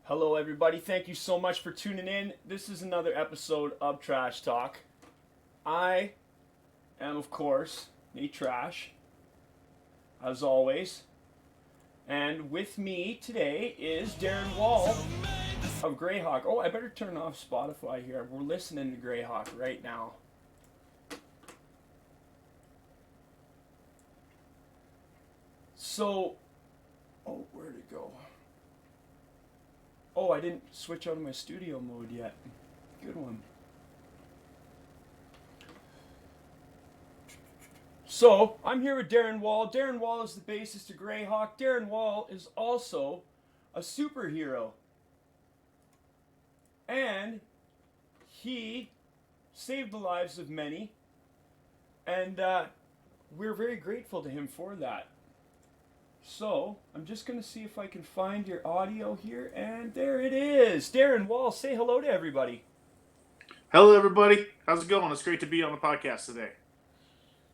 Hello, everybody. Thank you so much for tuning in. This is another episode of Trash Talk. I am, of course, natetrash, as always. And with me today is Darin Wall of Greyhawk. Oh, I better turn off Spotify here. We're listening to Greyhawk right now. So, where'd it go? Oh, I didn't switch out of my studio mode yet. Good one. So, I'm here with Darin Wall. Darin Wall is the bassist of Greyhawk. Darin Wall is also a superhero. And he saved the lives of many. And we're very grateful to him for that. So, I'm just going to see if I can find your audio here, and there it is. Darin Wall, say hello to everybody. Hello, everybody. How's it going? It's great to be on the podcast today.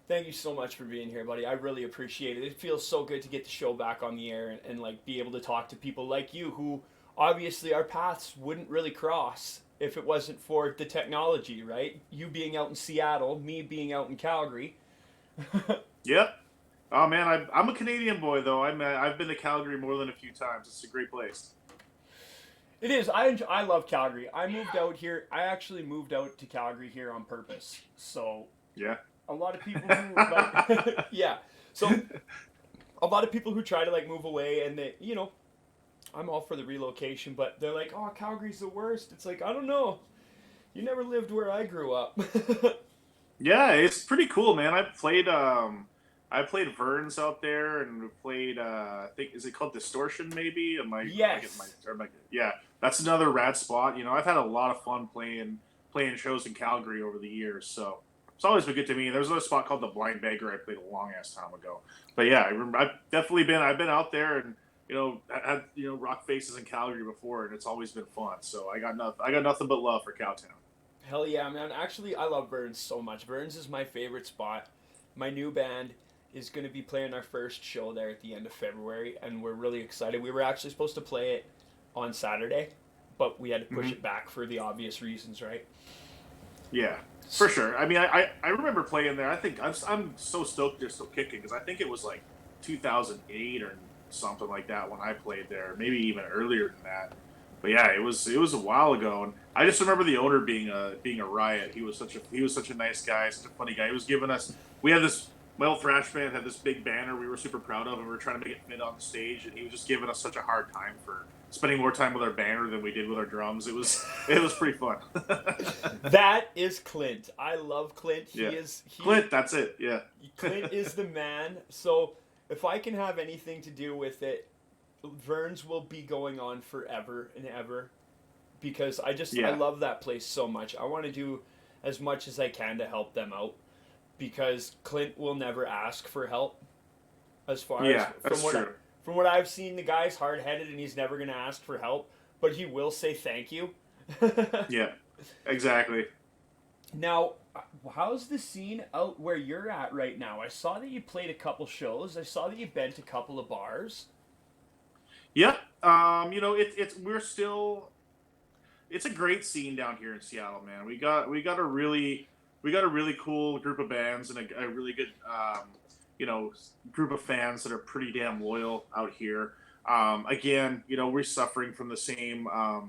Thank you so much for being here, buddy. I really appreciate it. It feels so good to get the show back on the air and like be able to talk to people like you who obviously our paths wouldn't really cross if it wasn't for the technology, right? You being out in Seattle, me being out in Calgary. Yep. Oh man, I'm a Canadian boy though. I've been to Calgary more than a few times. It's a great place. It is. I love Calgary. I moved out here. I actually moved out to Calgary here on purpose. So Yeah. a lot of people who like, yeah. So a lot of people who try to like move away and they, I'm all for the relocation, but they're like, "Oh, Calgary's the worst." It's like, I don't know. You never lived where I grew up. Yeah, it's pretty cool, man. I played Verns out there, and we played I think, is it called Distortion maybe? Yes. Yeah, that's another rad spot. I've had a lot of fun playing shows in Calgary over the years, so it's always been good to me. There's another spot called the Blind Beggar I played a long ass time ago. But yeah, I remember I've been out there, and I had rock faces in Calgary before, and it's always been fun. So I got nothing but love for Cowtown. Hell yeah, man. Actually, I love Burns so much. Burns is my favorite spot. My new band is going to be playing our first show there at the end of February, and we're really excited. We were actually supposed to play it on Saturday, but we had to push it back for the obvious reasons, right? Yeah, for sure. I mean, I remember playing there. I think I'm so stoked they're still kicking because I think it was like 2008 or something like that when I played there. Maybe even earlier than that. But yeah, it was a while ago, and I just remember the owner being a riot. He was such a nice guy, such a funny guy. He was giving us we had this my old thrash band had this big banner we were super proud of, and we were trying to make it fit on the stage, and he was just giving us such a hard time for spending more time with our banner than we did with our drums. It was pretty fun. That is Clint. I love Clint. Yeah. Clint, that's it. Yeah. Clint is the man. So if I can have anything to do with it, Verns will be going on forever and ever because I love that place so much. I want to do as much as I can to help them out because Clint will never ask for help. As far as from what I've seen, the guy's hard headed and he's never going to ask for help, but he will say thank you. Yeah, exactly. Now, how's the scene out where you're at right now? I saw that you played a couple shows. I saw that you bent a couple of bars. Yeah. It's a great scene down here in Seattle, man. We got a really cool group of bands and a really good group of fans that are pretty damn loyal out here. Again, we're suffering from the same. I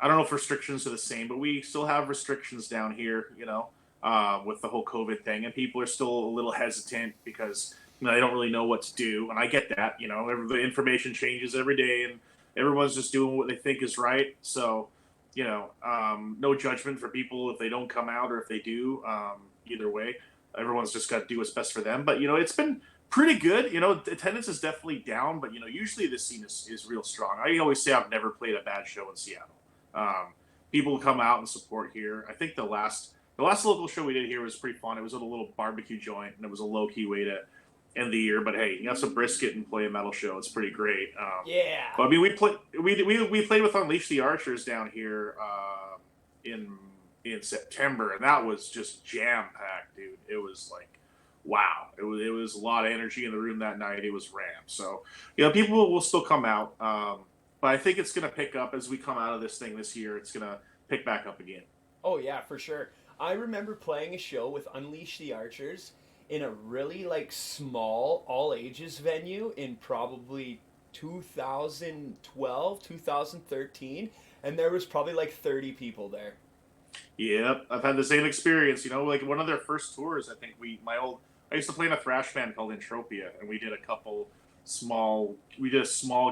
don't know if restrictions are the same, but we still have restrictions down here. With the whole COVID thing, and people are still a little hesitant because they don't really know what to do, and I get that. The information changes every day, and everyone's just doing what they think is right. So, no judgment for people if they don't come out or if they do. Either way, everyone's just got to do what's best for them. But it's been pretty good. Attendance is definitely down, but usually this scene is real strong. I always say I've never played a bad show in Seattle. People come out and support here. I think the last local show we did here was pretty fun. It was at a little barbecue joint, and it was a low key way to end the year. But hey, you have some brisket and play a metal show. It's pretty great. Yeah. But I mean, we played with Unleash the Archers down here in September, and that was just jam packed, dude. It was like, wow. It was a lot of energy in the room that night. It was rammed. So people will still come out. But I think it's going to pick up as we come out of this thing this year. It's going to pick back up again. Oh yeah, for sure. I remember playing a show with Unleash the Archers in a really like small all ages venue in probably 2012, 2013, and there was probably like 30 people there. Yep, I've had the same experience. Like one of their first tours, I think I used to play in a thrash band called Entropia, and we did small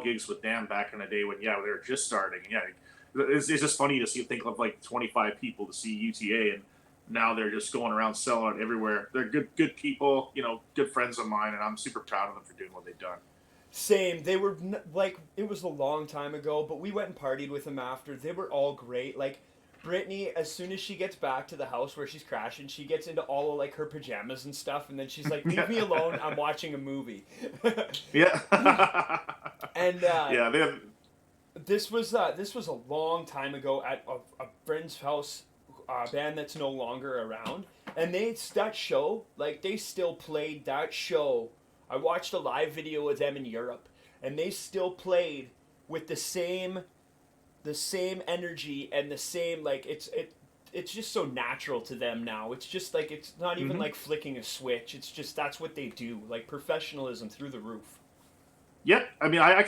gigs with them back in the day when they were just starting. Yeah, it's just funny to think of like 25 people to see UTA, and now they're just going around selling it everywhere. They're good people, good friends of mine, and I'm super proud of them for doing what they've done. Same. They were like, it was a long time ago, but we went and partied with them after. They were all great. Like, Brittany, as soon as she gets back to the house where she's crashing, she gets into all of like her pajamas and stuff, and then she's like, "Leave me alone! I'm watching a movie." Yeah. And yeah, they have. This was a long time ago at a friend's house, a band that's no longer around, and that show, like they still played that show. I watched a live video of them in Europe, and they still played with the same energy and the same like it's just so natural to them now. It's just like it's not even like flicking a switch. It's just that's what they do. Like professionalism through the roof. Yep. I mean, I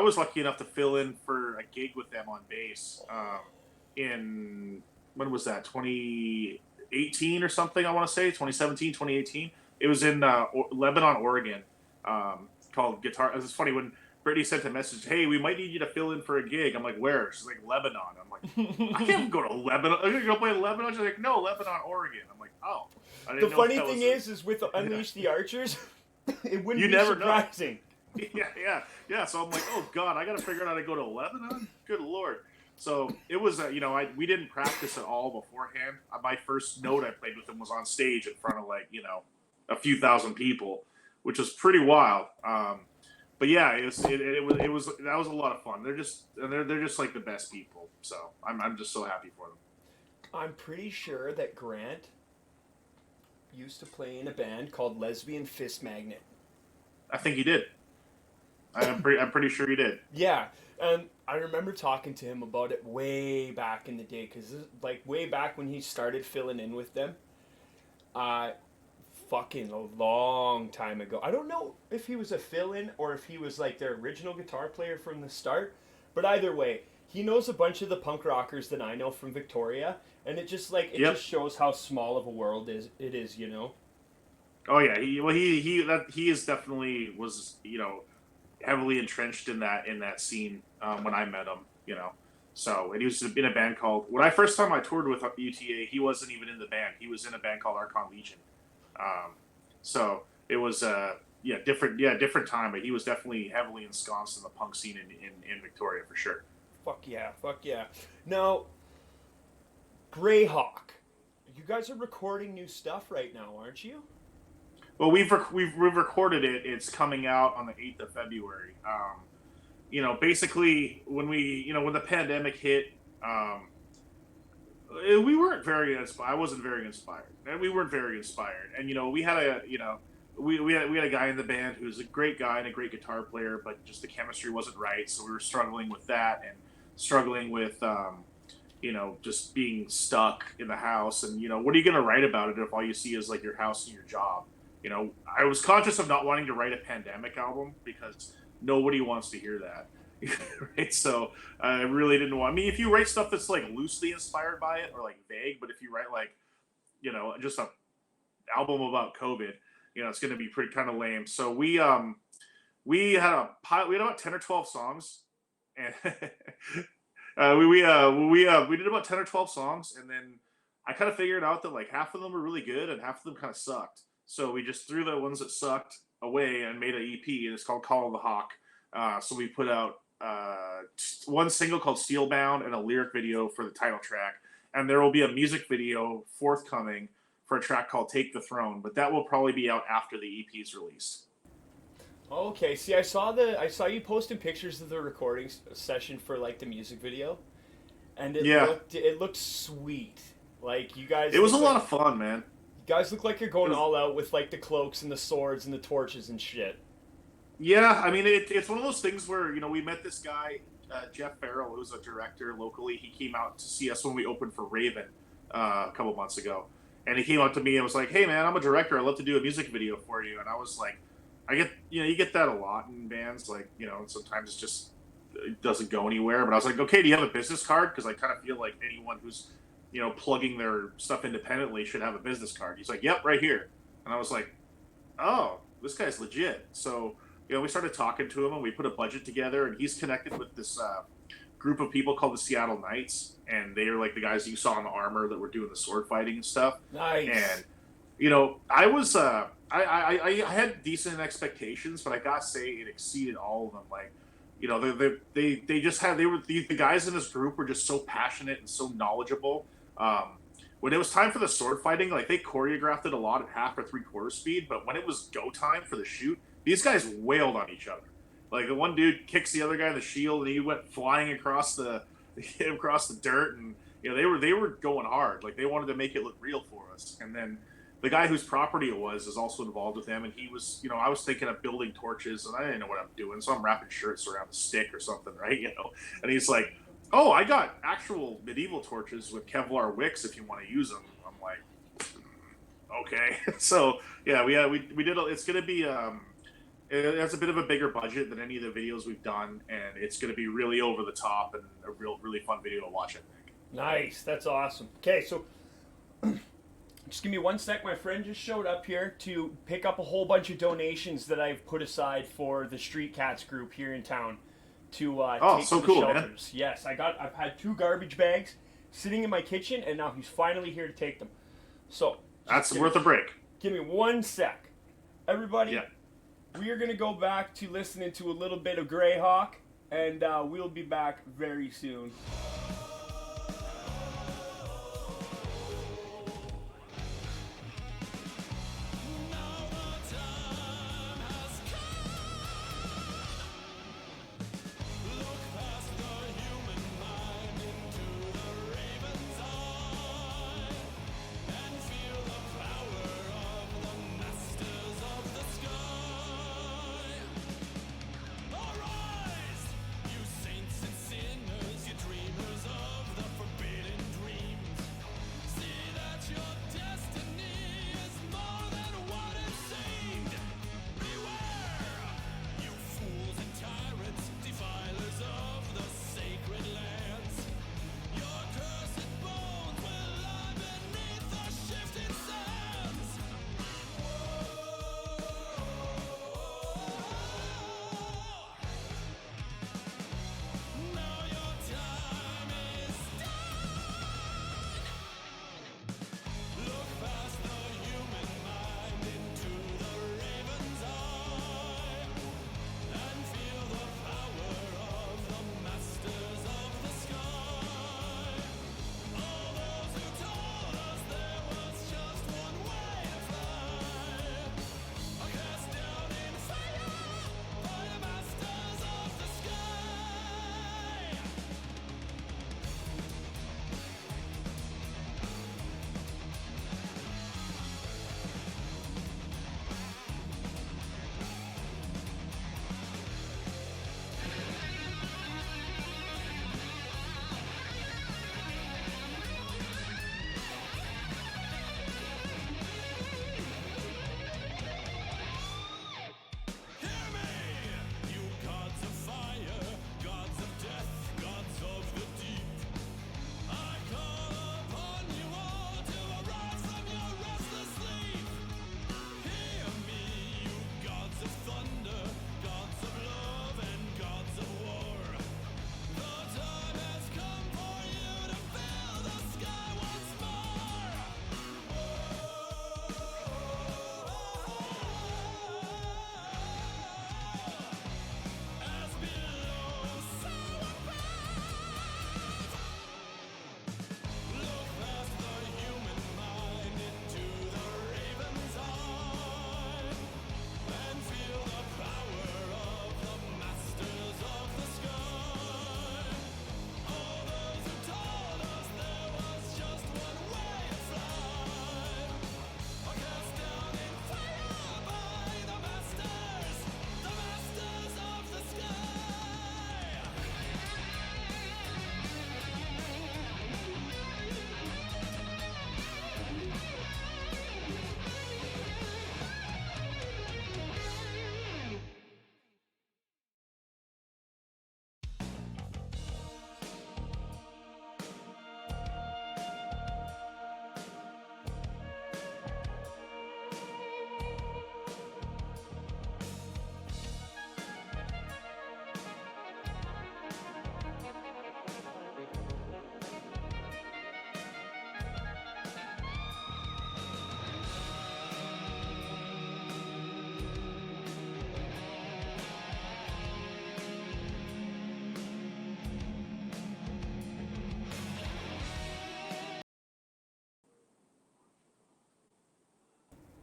was lucky enough to fill in for a gig with them on bass in, when was that, 2018 or something, I want to say, 2017, 2018. It was in Lebanon, Oregon, called Guitar. It's funny when Brittany sent a message, "Hey, we might need you to fill in for a gig." I'm like, "Where?" She's like, "Lebanon." I'm like, "I can't go to Lebanon. I'm going to go play in Lebanon." She's like, "No, Lebanon, Oregon." I'm like, "Oh." The funny thing is with Unleash the Archers, it wouldn't be surprising. Yeah. So I'm like, "Oh God, I got to figure out how to go to Lebanon." Good Lord. So it was, we didn't practice at all beforehand. My first note I played with them was on stage in front of a few thousand people, which was pretty wild. But yeah, it was that was a lot of fun. They're just like the best people. So I'm just so happy for them. I'm pretty sure that Grant used to play in a band called Lesbian Fist Magnet. I think he did. I'm pretty sure he did. Yeah, and I remember talking to him about it way back in the day, because like way back when he started filling in with them. Fucking a long time ago. I don't know if he was a fill-in or if he was like their original guitar player from the start, but either way, he knows a bunch of the punk rockers that I know from Victoria, and it just just shows how small of a world it is. Oh yeah, he is definitely was heavily entrenched in that scene when I met him. So, and he was in a band called, first time I toured with UTA, he wasn't even in the band. He was in a band called Archon Legion. So it was different time, but he was definitely heavily ensconced in the punk scene in Victoria for sure. Fuck yeah. Now, Greyhawk, you guys are recording new stuff right now, aren't you? Well, we've recorded it. It's coming out on the 8th of February. Basically when when the pandemic hit, we weren't very inspired. I wasn't very inspired, and we weren't very inspired. And we had a guy in the band who's a great guy and a great guitar player, but just the chemistry wasn't right. So we were struggling with that and struggling with just being stuck in the house. And what are you going to write about it if all you see is like your house and your job? I was conscious of not wanting to write a pandemic album because nobody wants to hear that. Right, so I really didn't want. I mean, if you write stuff that's like loosely inspired by it or like vague, but if you write like, just a album about COVID, it's going to be pretty kind of lame. So we had about 10 or 12 songs, and we did about 10 or 12 songs, and then I kind of figured out that like half of them were really good and half of them kind of sucked. So we just threw the ones that sucked away and made an EP, and it's called Call of the Hawk. So we put out one single called Steelbound and a lyric video for the title track, and there will be a music video forthcoming for a track called Take the Throne, but that will probably be out after the EP is released. Okay, see, I saw you posting pictures of the recording session for like the music video, and it looked sweet. Like you guys, it was a lot of fun, man. You guys look like you're going all out with like the cloaks and the swords and the torches and shit. Yeah, I mean, it's one of those things where, we met this guy Jeff Farrell, who's a director locally. He came out to see us when we opened for Raven a couple months ago, and he came up to me and was like, "Hey man, I'm a director. I'd love to do a music video for you." And I was like, "I get, you get that a lot in bands. Like, sometimes it doesn't go anywhere." But I was like, "Okay, do you have a business card? Because I kind of feel like anyone who's plugging their stuff independently should have a business card." He's like, "Yep, right here." And I was like, "Oh, this guy's legit." So we started talking to him and we put a budget together, and he's connected with this group of people called the Seattle Knights, and they are like the guys you saw in the armor that were doing the sword fighting and stuff. Nice. And I was I had decent expectations, but I gotta say it exceeded all of them. Like, they just had the guys in this group were just so passionate and so knowledgeable. When it was time for the sword fighting, like they choreographed it a lot at half or 3/4 speed, but when it was go time for the shoot, these guys wailed on each other. Like the one dude kicks the other guy in the shield, and he went flying across the dirt, and they were going hard. Like they wanted to make it look real for us. And then the guy whose property it was is also involved with them, and he was, I was thinking of building torches, and I didn't know what I'm doing, so I'm wrapping shirts around a stick or something, right? And he's like, "Oh, I got actual medieval torches with Kevlar wicks if you want to use them." I'm like, okay. So yeah, we did. It's gonna be it has a bit of a bigger budget than any of the videos we've done, and it's going to be really over the top and a really fun video to watch, I think. Nice. That's awesome. Okay, so just give me one sec. My friend just showed up here to pick up a whole bunch of donations that I've put aside for the Street Cats group here in town to take so to the cool, shelters. man. Yes, I've had 2 garbage bags sitting in my kitchen, and now he's finally here to take them. So that's worth a break. Give me one sec. Everybody, yeah. We are going to go back to listening to a little bit of Greyhawk, and we'll be back very soon. Arise, you saints and sinners, you dreamers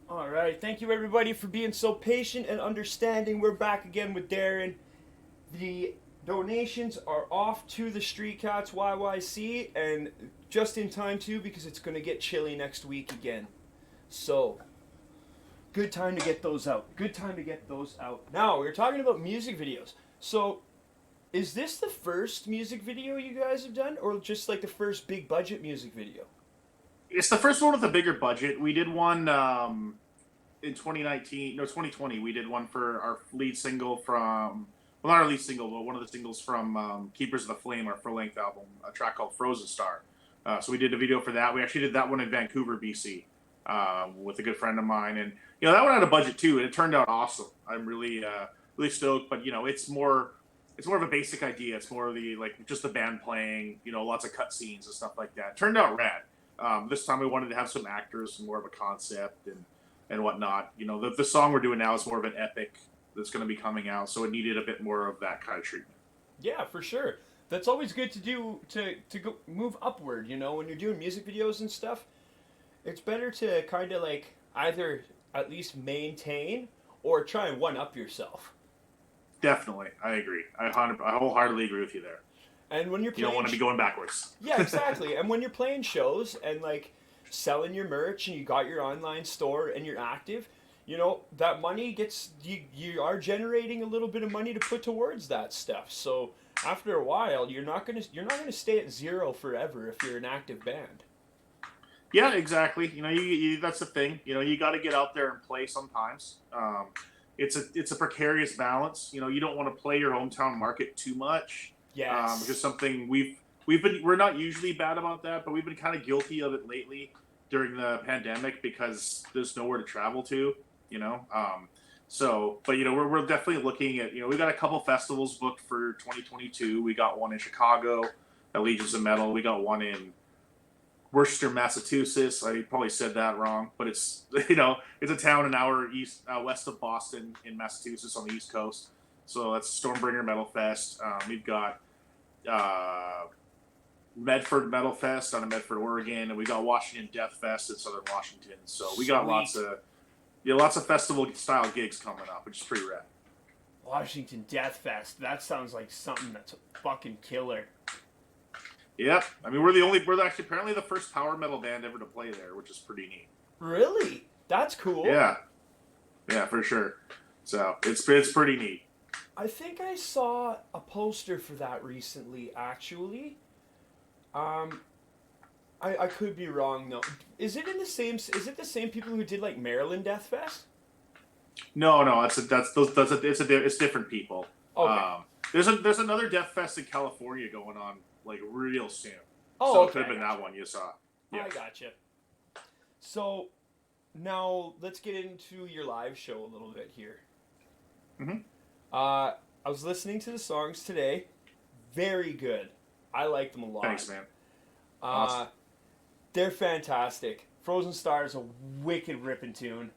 All right. Thank you, everybody, for being so patient and understanding. We're back again with Darin. The donations are off to the Street Cats YYC, and just in time, too, because it's going to get chilly next week again. So, good time to get those out. Good time to get those out. Now, we're talking about music videos. So, is this the first music video you guys have done, or just like the first big budget music video? It's the first one with a bigger budget. We did one in 2020. We did one for our lead single from, well, not our lead single, but one of the singles from Keepers of the Flame, our full-length album, a track called Frozen Star. So we did a video for that. We actually did that one in Vancouver, BC, with a good friend of mine, and that one had a budget too, and it turned out awesome. I'm really stoked. But it's more of a basic idea. It's more of the just the band playing, lots of cutscenes and stuff like that. It turned out rad. This time we wanted to have some actors and more of a concept and whatnot. The song we're doing now is more of an epic that's going to be coming out, so it needed a bit more of that kind of treatment. Yeah, for sure. That's always good to do to go move upward. When you're doing music videos and stuff, it's better to kind of either at least maintain or try and one up yourself. Definitely, I agree. I wholeheartedly agree with you there. And when you're playing, you don't want to be going backwards. Yeah, exactly. And when you're playing shows and selling your merch and you got your online store and you're active, that money gets you are generating a little bit of money to put towards that stuff. So after a while, you're not gonna stay at zero forever if you're an active band. Yeah, exactly. You that's the thing. You got to get out there and play sometimes. It's a precarious balance. You don't want to play your hometown market too much. Yes. Because something we're not usually bad about that, but we've been kind of guilty of it lately during the pandemic because there's nowhere to travel to, but we're definitely looking at, we've got a couple festivals booked for 2022. We got one in Chicago at Legions of Metal. We got one in Worcester, Massachusetts. I probably said that wrong, but it's it's a town an hour west of Boston in Massachusetts on the East Coast. So that's Stormbringer Metal Fest. We've got Medford Metal Fest out of Medford, Oregon, and we got Washington Death Fest in Southern Washington. So we got lots of festival style gigs coming up, which is pretty rad. Washington Death Fest. That sounds like something that's fucking killer. Yep. I mean, we're actually apparently the first power metal band ever to play there, which is pretty neat. Really? That's cool. Yeah. Yeah, for sure. So it's pretty neat. I think I saw a poster for that recently, actually. I could be wrong though. Is it the same people who did Maryland Death Fest? No, it's different people. Okay. There's another Death Fest in California going on real soon. Oh, so okay. it could have been that one you saw. Yeah. I gotcha. So now let's get into your live show a little bit here. Mm-hmm. I was listening to the songs today. Very good. I like them a lot. Thanks, man. Awesome. They're fantastic. Frozen Star is a wicked ripping tune.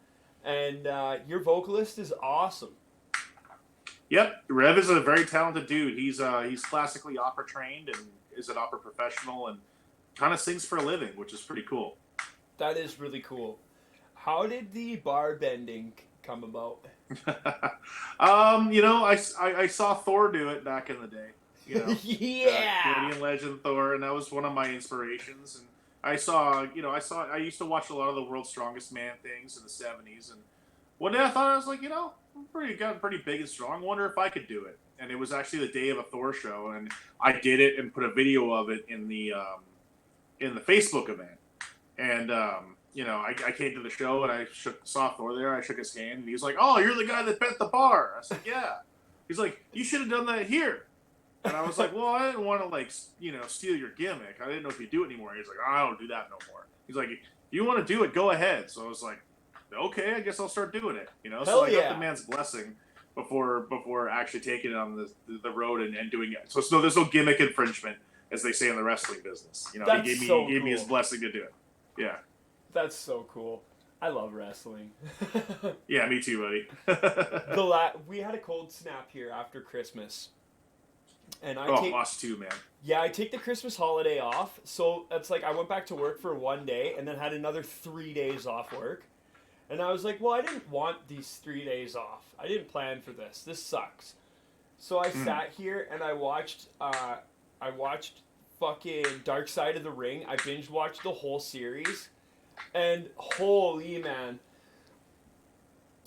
And your vocalist is awesome. Yep. Rev is a very talented dude. He's classically opera trained and is an opera professional and kind of sings for a living, which is pretty cool. That is really cool. How did the bar bending come about? I saw Thor do it back in the day. Yeah. Canadian legend Thor, and that was one of my inspirations. And I used to watch a lot of the World's Strongest Man things in the 70s, and one day I thought, I was like, I'm pretty big and strong. I wonder if I could do it. And it was actually the day of a Thor show, and I did it and put a video of it in the Facebook event. And I came to the show and I saw Thor there. I shook his hand, and he was like, "Oh, you're the guy that bent the bar." I said, "Yeah." He's like, "You should have done that here." And I was like, "Well, I didn't want to steal your gimmick. I didn't know if you do it anymore." He's like, "I don't do that no more." He's like, "If you want to do it, go ahead." So I was like, "Okay, I guess I'll start doing it." So I got the man's blessing before actually taking it on the road and doing it. So there's no gimmick infringement, as they say in the wrestling business. He gave me his blessing to do it. Yeah. That's so cool. I love wrestling. Yeah, me too, buddy. We had a cold snap here after Christmas. And us too, man. Yeah, I take the Christmas holiday off. So that's I went back to work for one day and then had another 3 days off work. And I was like, well, I didn't want these 3 days off. I didn't plan for this. This sucks. So I sat here and I watched fucking Dark Side of the Ring. I binge watched the whole series. And holy man.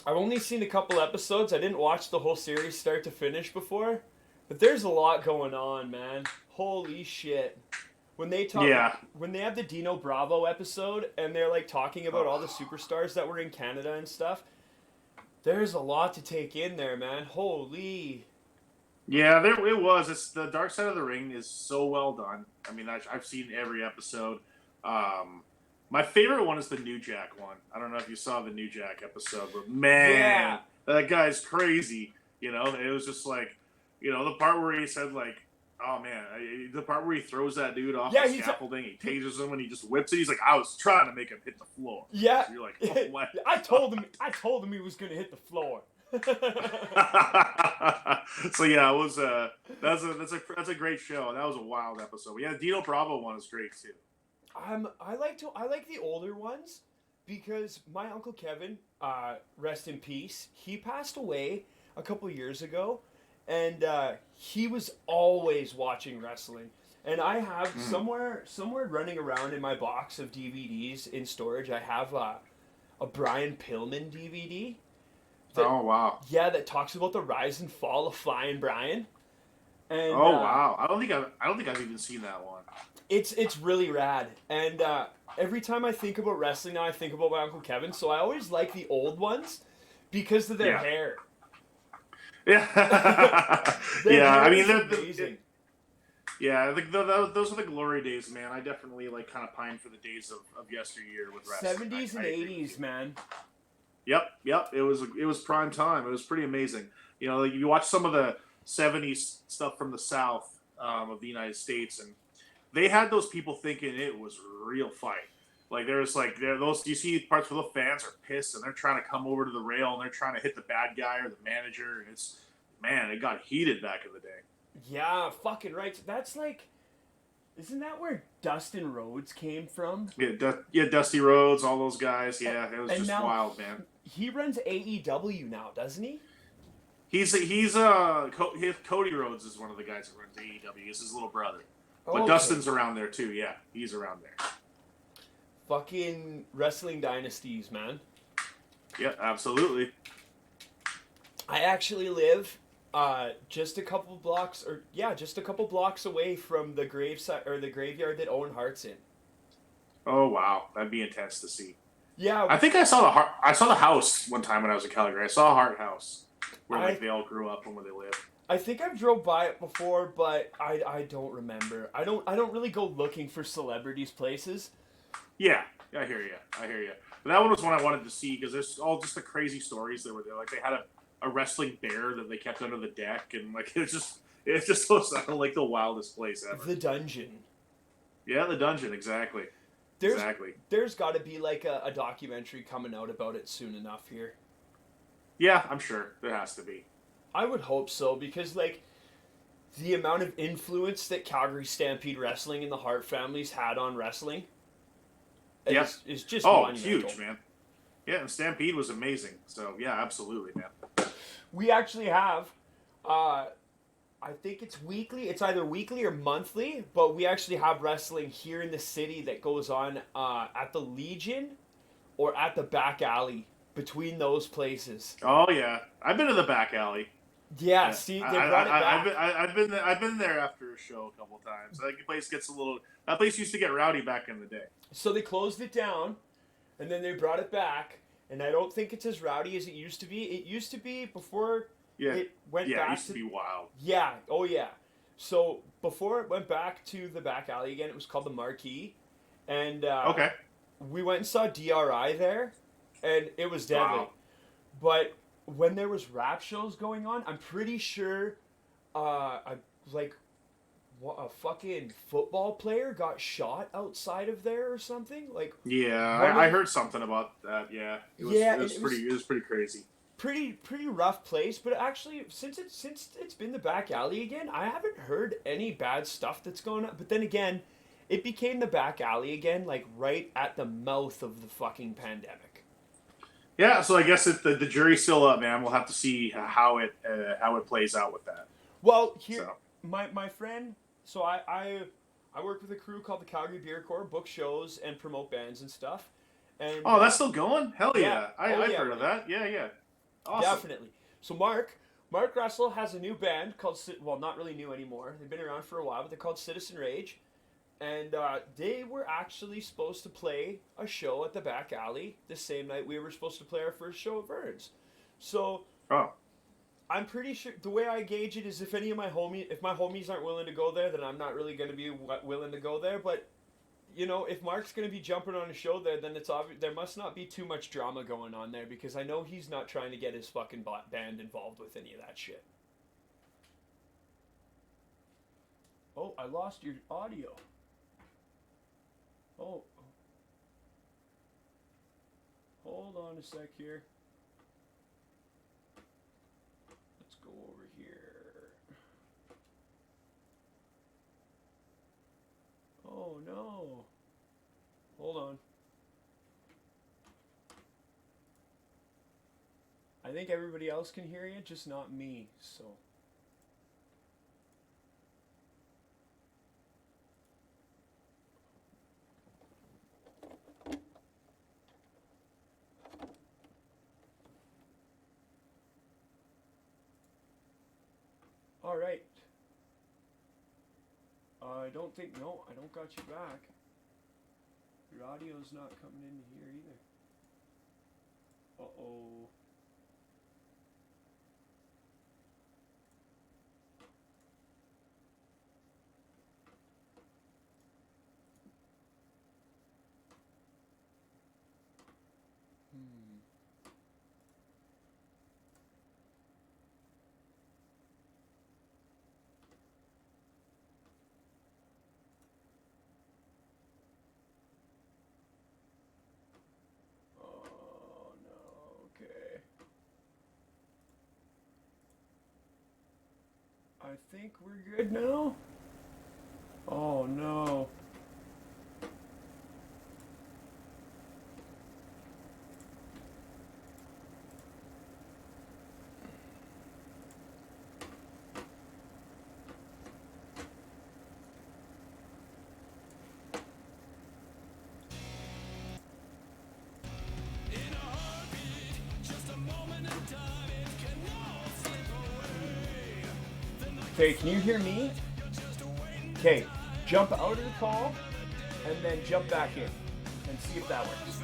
I've only seen a couple episodes. I didn't watch the whole series start to finish before. But there's a lot going on, man. Holy shit. When they when they have the Dino Bravo episode and they're like talking about all the superstars that were in Canada and stuff, there's a lot to take in there, man. Holy. Yeah, there it was. It's the Dark Side of the Ring is so well done. I mean, I've seen every episode. My favorite one is the New Jack one. I don't know if you saw the New Jack episode, but man, that guy's crazy. You know, it was just like, you know, the part where he said like, oh man, the part where he throws that dude off the scaffolding, he tases him and he just whips it. He's like, I was trying to make him hit the floor. Yeah, so you're like, oh, what? I told him he was gonna hit the floor. So yeah, it was that's a great show. That was a wild episode. Yeah, the Dino Bravo one is great too. I like the older ones because my Uncle Kevin, rest in peace, he passed away a couple years ago. And he was always watching wrestling. And I have somewhere running around in my box of DVDs in storage, I have a Brian Pillman DVD. Oh wow! Yeah, that talks about the rise and fall of Flying Brian. And wow! I don't think I've even seen that one. It's really rad. And every time I think about wrestling now, I think about my Uncle Kevin. So I always like the old ones because of their hair. Yeah, yeah. I mean, amazing. those are the glory days, man. I definitely like kind of pine for the days of yesteryear with wrestling. 70s and 80s, man. Yep. It was prime time. It was pretty amazing. You know, like you watch some of the 70s stuff from the South of the United States, and they had those people thinking it was a real fight. Like there's like those you see parts where the fans are pissed and they're trying to come over to the rail and they're trying to hit the bad guy or the manager, and it's man, it got heated back in the day. Yeah, fucking right. That's like, isn't that where Dustin Rhodes came from? Yeah, Dusty Rhodes, all those guys. Yeah, it was and just wild, man. He runs AEW now, doesn't he? Cody Rhodes is one of the guys that runs AEW. He's his little brother. But Dustin's around there too. Yeah, he's around there. Fucking wrestling dynasties, man. Yeah, absolutely. I actually live just a couple blocks away from the graveside or the graveyard that Owen Hart's in. Oh wow, that'd be intense to see. Yeah, I think I saw the house one time when I was in Calgary. I saw a Hart house where they all grew up and where they live. I think I've drove by it before, but I don't remember. I don't really go looking for celebrities' places. Yeah, I hear you. But that one was one I wanted to see because there's all just the crazy stories that were there. Like they had a wrestling bear that they kept under the deck, and like it just was like the wildest place ever. The dungeon. Yeah, the dungeon, exactly. There's got to be like a documentary coming out about it soon enough here. Yeah, I'm sure there has to be. I would hope so because like the amount of influence that Calgary Stampede Wrestling and the Hart families had on wrestling. Is just monumental. Huge, man. Yeah, and Stampede was amazing. So yeah, absolutely, man. We actually have, I think it's weekly. It's either weekly or monthly, but we actually have wrestling here in the city that goes on at the Legion or at the back alley between those places. Oh yeah, I've been to the back alley. Yeah, see, they brought it back. I've been there after a show a couple times. That place gets that place used to get rowdy back in the day. So they closed it down, and then they brought it back, and I don't think it's as rowdy as it used to be. It used to be before it went back. Yeah, it used to be wild. Yeah, oh yeah. So before it went back to the back alley again, it was called the Marquee, and we went and saw DRI there, and it was deadly. Wow. But when there was rap shows going on, I'm pretty sure, a fucking football player got shot outside of there or something. Like I heard something about that. Yeah, it was pretty crazy. Pretty rough place, but actually since it's been the back alley again, I haven't heard any bad stuff that's going on. But then again, it became the back alley again, like right at the mouth of the fucking pandemic. Yeah, so I guess the jury's still up, man. We'll have to see how it plays out with that. Well, here, So. my friend, so I work with a crew called the Calgary Beer Corps, book shows and promote bands and stuff. And Oh, that's still going? Hell yeah. yeah! I've heard of that. Yeah, yeah. Awesome. Definitely. So Mark Russell has a new band called, well, not really new anymore. They've been around for a while, but they're called Citizen Rage. And they were actually supposed to play a show at the back alley the same night we were supposed to play our first show at Vern's. So I'm pretty sure the way I gauge it is if my homies aren't willing to go there, then I'm not really going to be willing to go there. But you know, if Mark's going to be jumping on a show there, then it's obvious there must not be too much drama going on there, because I know he's not trying to get his fucking band involved with any of that shit. Oh, I lost your audio. Oh. Hold on a sec here. Let's go over here. Oh no. Hold on. I think everybody else can hear you, just not me, so. All right. I don't got you back. Your audio's not coming into here either. Uh-oh. I think we're good now. Oh no. Okay, can you hear me? Okay, jump out of the call and then jump back in and see if that works.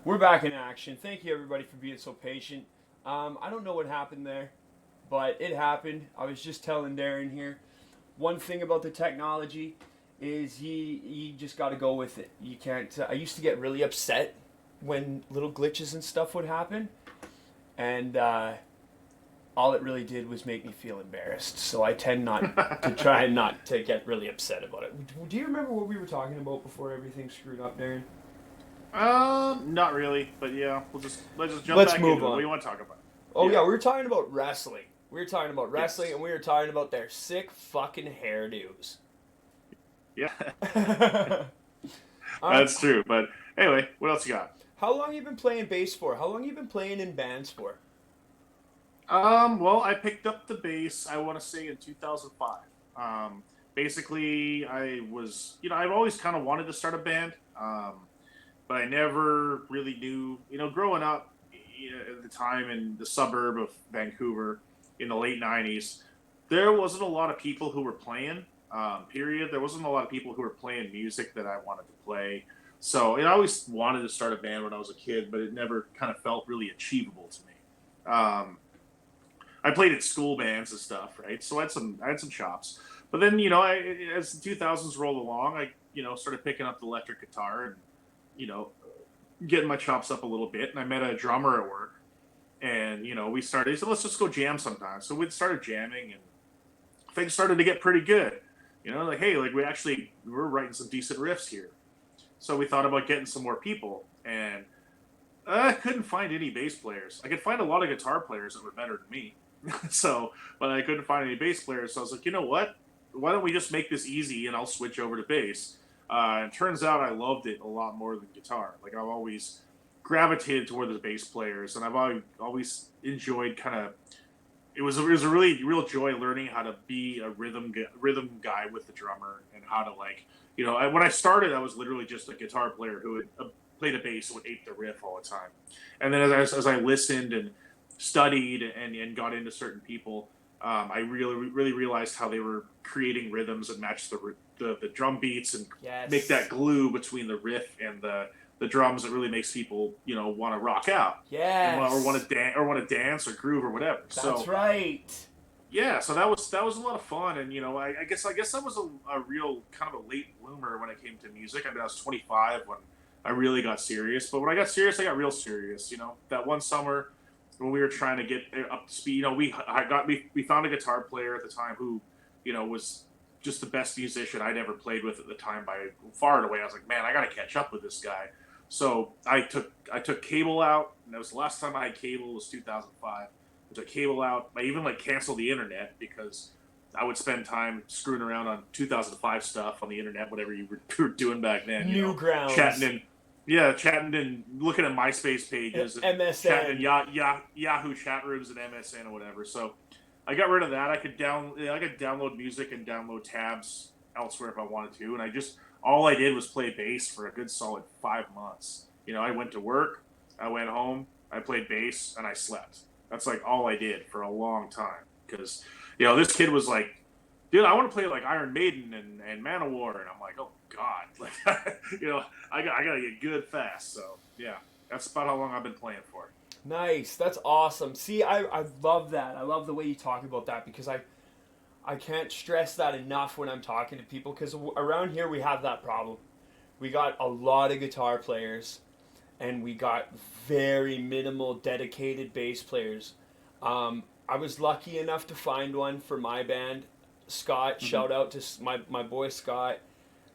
We're back in action. Thank you, everybody, for being so patient. I don't know what happened there, but it happened. I was just telling Darin here. One thing about the technology is you just got to go with it. You can't. I used to get really upset when little glitches and stuff would happen, and all it really did was make me feel embarrassed. So I tend not to try and not to get really upset about it. Do you remember what we were talking about before everything screwed up, Darin? Not really, but yeah, let's just jump Let's back move into it. on. What do you want to talk about? Oh yeah, we were talking about wrestling. Yes. And we were talking about their sick fucking hairdos. Yeah, um, that's true. But anyway, what else you got? how long you been playing bass for? How long you been playing in bands for? Well, I picked up the bass, I want to say in 2005. Basically, I was, I've always kind of wanted to start a band, but I never really knew, growing up at the time in the suburb of Vancouver in the late 90s, there wasn't a lot of people who were playing, period. There wasn't a lot of people who were playing music that I wanted to play. So I always wanted to start a band when I was a kid, but it never kind of felt really achievable to me. I played at school bands and stuff, right? So I had some chops. But then, as the 2000s rolled along, I, started picking up the electric guitar and, you know, getting my chops up a little bit. And I met a drummer at work, and we started. He said, "Let's just go jam sometime." So we started jamming, and things started to get pretty good. Like, hey, like we're writing some decent riffs here. So we thought about getting some more people, and I couldn't find any bass players. I could find a lot of guitar players that were better than me. But I couldn't find any bass players. So I was like, you know what? Why don't we just make this easy and I'll switch over to bass? And it turns out I loved it a lot more than guitar. Like I've always gravitated toward the bass players, and I've always enjoyed kind of. It was a really real joy learning how to be a rhythm guy with the drummer, and how to when I started, I was literally just a guitar player who had played a bass and would ape the riff all the time. And then as I listened and studied and got into certain people, I really realized how they were creating rhythms and match the drum beats and make that glue between the riff and the drums that really makes people want to rock out, or want to dance or groove or whatever. That's right. Yeah, so that was a lot of fun, and I guess I was a real kind of a late bloomer when it came to music. I mean, I was 25 when I really got serious, but when I got serious, I got real serious. That one summer when we were trying to get up to speed, we found a guitar player at the time who was just the best musician I'd ever played with at the time by far and away. I was like, man, I got to catch up with this guy. So I took cable out, and that was the last time I had cable. Was 2005. I took cable out. I even canceled the internet because I would spend time screwing around on 2005 stuff on the internet, whatever you were doing back then. Newgrounds. Chatting and looking at MySpace pages, and MSN, chatting in Yahoo chat rooms and MSN or whatever. So I got rid of that. I could download music and download tabs elsewhere if I wanted to, and all I did was play bass for a good solid 5 months. I went to work, I went home, I played bass, and I slept. That's all I did for a long time, because this kid was like, dude, I want to play Iron Maiden and Manowar, and I'm like, oh god, I gotta get good fast. So yeah, that's about how long I've been playing for. Nice, that's awesome. See, I love that. I love the way you talk about that, because I can't stress that enough when I'm talking to people, because around here we have that problem. We got a lot of guitar players, and we got very minimal dedicated bass players. I was lucky enough to find one for my band, Scott. Mm-hmm. Shout out to my boy Scott.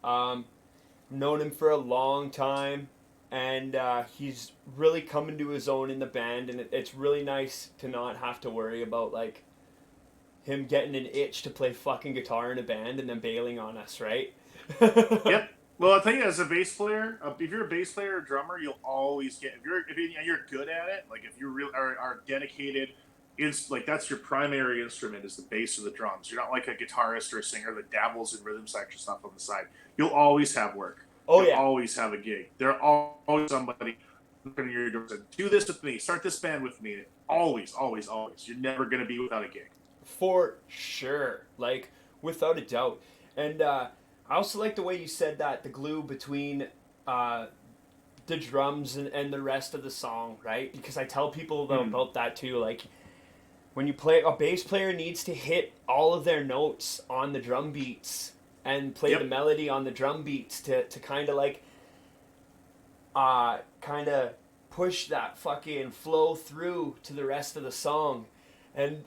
Known him for a long time, and he's really coming to his own in the band, and it's really nice to not have to worry about him getting an itch to play fucking guitar in a band and then bailing on us, right? Yep. Well, I'll tell you, as a bass player, if you're a bass player or drummer, you'll always get, if you're good at it, if you really are dedicated, that's your primary instrument is the bass or the drums. You're not like a guitarist or a singer that dabbles in rhythm section stuff on the side. You'll always have work. You'll always have a gig. There's always somebody looking at your door and saying, do this with me, start this band with me. Always, always, always. You're never going to be without a gig. For sure. Without a doubt. And I also like the way you said that, the glue between the drums and the rest of the song, right? Because I tell people about that too. Like, when you play, a bass player needs to hit all of their notes on the drum beats and play the melody on the drum beats to kind of like, kind of push that fucking flow through to the rest of the song. And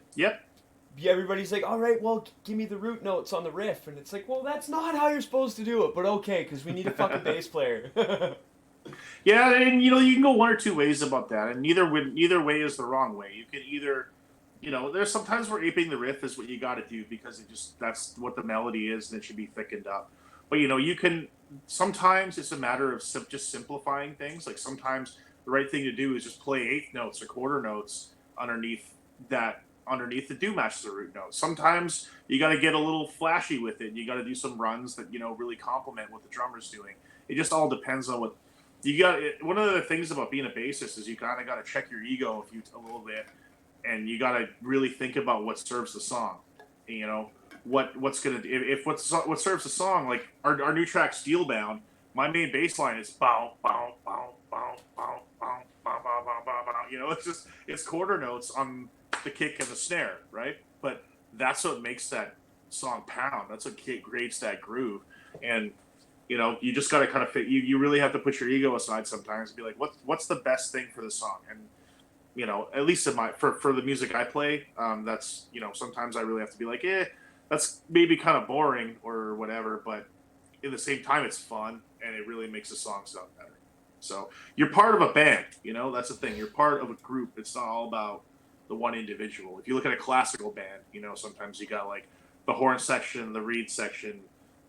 everybody's like, all right, well, give me the root notes on the riff. And it's like, well, that's not how you're supposed to do it, but okay, because we need a fucking bass player. Yeah, and you can go one or two ways about that, and neither way is the wrong way. You can either, there's sometimes where aping the riff is what you got to do because that's what the melody is, and it should be thickened up. But you can sometimes it's a matter of just simplifying things. Like sometimes the right thing to do is just play eighth notes or quarter notes underneath the do match the root note. Sometimes you got to get a little flashy with it. You got to do some runs that really complement what the drummer's doing. It just all depends on what you got. One of the things about being a bassist is you kind of got to check your ego a little bit, and you got to really think about what serves the song. What's gonna what serves the song. Like our new track Steelbound, my main bass line is bow bow bow bow bow bow bow bow bow bow. It's quarter notes on the kick and the snare, right? But that's what makes that song pound. That's what creates that groove. And you just got to kind of fit. You really have to put your ego aside sometimes and be like, what's the best thing for the song? And at least for the music I play, that's sometimes I really have to be like, that's maybe kind of boring or whatever, but at the same time it's fun and it really makes the song sound better. So you're part of a band, that's the thing. You're part of a group. It's not all about the one individual. If you look at a classical band, sometimes you got like the horn section, the reed section,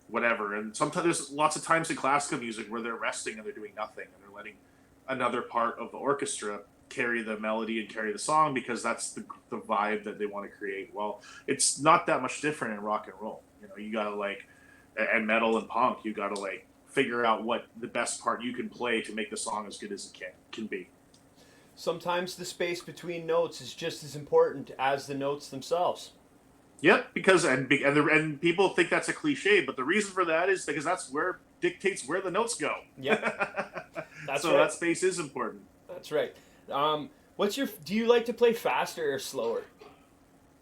whatever. And sometimes there's lots of times in classical music where they're resting and they're doing nothing and they're letting another part of the orchestra carry the melody and carry the song because that's the vibe that they want to create. Well, it's not that much different in rock and roll. You gotta and metal and punk, you gotta figure out what the best part you can play to make the song as good as it can be. Sometimes the space between notes is just as important as the notes themselves. Yep, because and people think that's a cliche, but the reason for that is because that's where dictates where the notes go. Yep, that's so right. That space is important. That's right. Do you like to play faster or slower?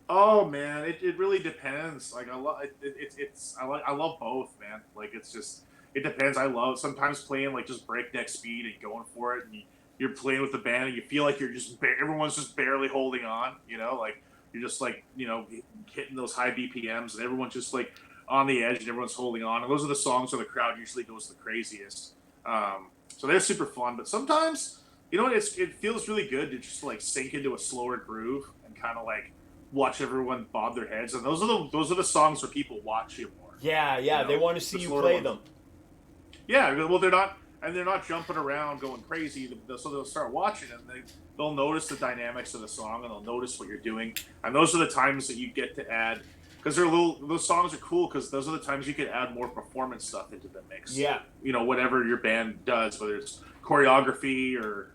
Oh man, it really depends. Like I love both, man. It depends. I love sometimes playing just breakneck speed and going for it, and you're playing with the band and you feel like everyone's just barely holding on. You're just hitting those high BPMs and everyone's just on the edge and everyone's holding on. And those are the songs where the crowd usually goes the craziest. So they're super fun. But sometimes, it feels really good to just sink into a slower groove and kind of watch everyone bob their heads. And those are the songs where people watch you more. Yeah, they want to see you play them. Yeah, well, they're not jumping around going crazy, so they'll start watching and they'll notice the dynamics of the song and they'll notice what you're doing. And those are the times that you get to add, because those songs are cool because those are the times you can add more performance stuff into the mix. Yeah. Whatever your band does, whether it's choreography or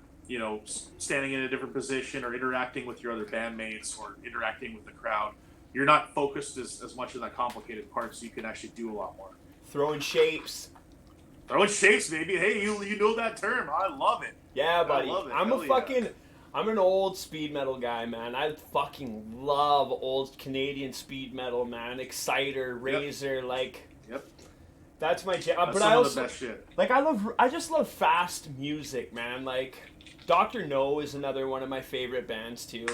standing in a different position or interacting with your other bandmates or interacting with the crowd, you're not focused as much on that complicated part, so you can actually do a lot more. Throwing shapes. Throwing shapes, baby. Hey, you know that term. I love it. Yeah, buddy. I love it. I'm an old speed metal guy, man. I fucking love old Canadian speed metal, man. Exciter, Razor, Yep. That's my jam. That's some of the best shit. I just love fast music, man. Dr. No is another one of my favorite bands too.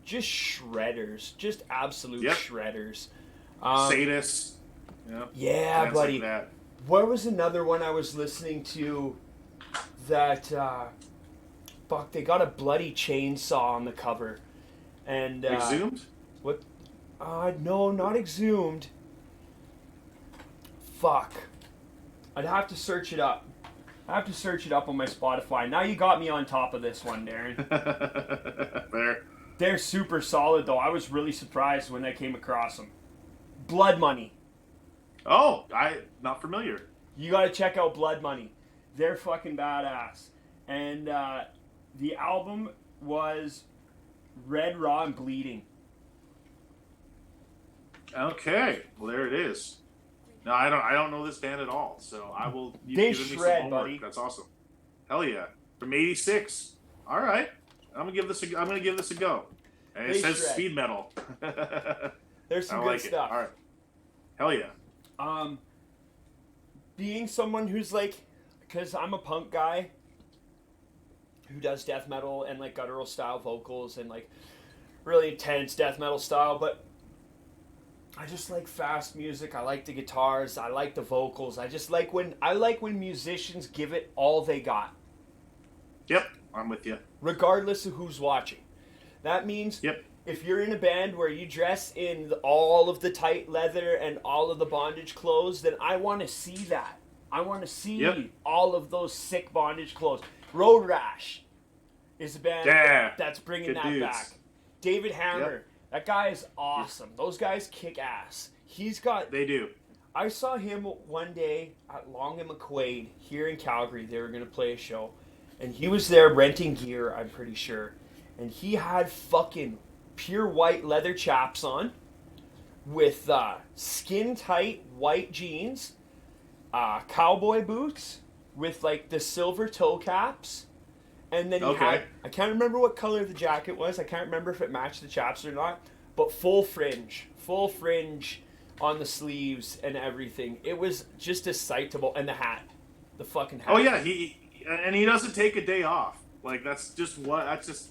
Just shredders, just absolute shredders. Sadist. Yeah, buddy. That. Where was another one I was listening to that, they got a bloody chainsaw on the cover. And, Exhumed? What? No, not Exhumed. Fuck. I'd have to search it up. I have to search it up on my Spotify. Now you got me on top of this one, Darin. Fair. They're super solid, though. I was really surprised when I came across them. Blood Money. Oh, not familiar. You gotta check out Blood Money. They're fucking badass. And the album was Red, Raw, and Bleeding. Okay, well there it is. No, I don't know this band at all, so I will. They shred, buddy. That's awesome. Hell yeah. From '86. All right. I'm gonna give this a go. And it says shred. speed metal. There's some I good like it. stuff. All right. Hell yeah. Being someone who's like, because I'm a punk guy who does death metal and like guttural style vocals and like really intense death metal style, but I just like fast music. I like the guitars. I like the vocals. I like when musicians give it all they got. Yep, I'm with you. Regardless of who's watching. That means Yep. if you're in a band where you dress in all of the tight leather and all of the bondage clothes, then I want to see that. I want to see all of those sick bondage clothes. Road Rash is a band that's bringing Good that dudes. back. David Hammer, that guy is awesome. Those guys kick ass. They do. I saw him one day at Long and McQuaid here in Calgary. They were going to play a show. And he was there renting gear, I'm pretty sure. And he had fucking pure white leather chaps on with skin tight white jeans, cowboy boots with like the silver toe caps. And then he had, I can't remember what color the jacket was. I can't remember if it matched the chaps or not. But full fringe on the sleeves and everything. It was just a sight to behold. And the hat. The fucking hat. Oh yeah, he doesn't take a day off. Like that's just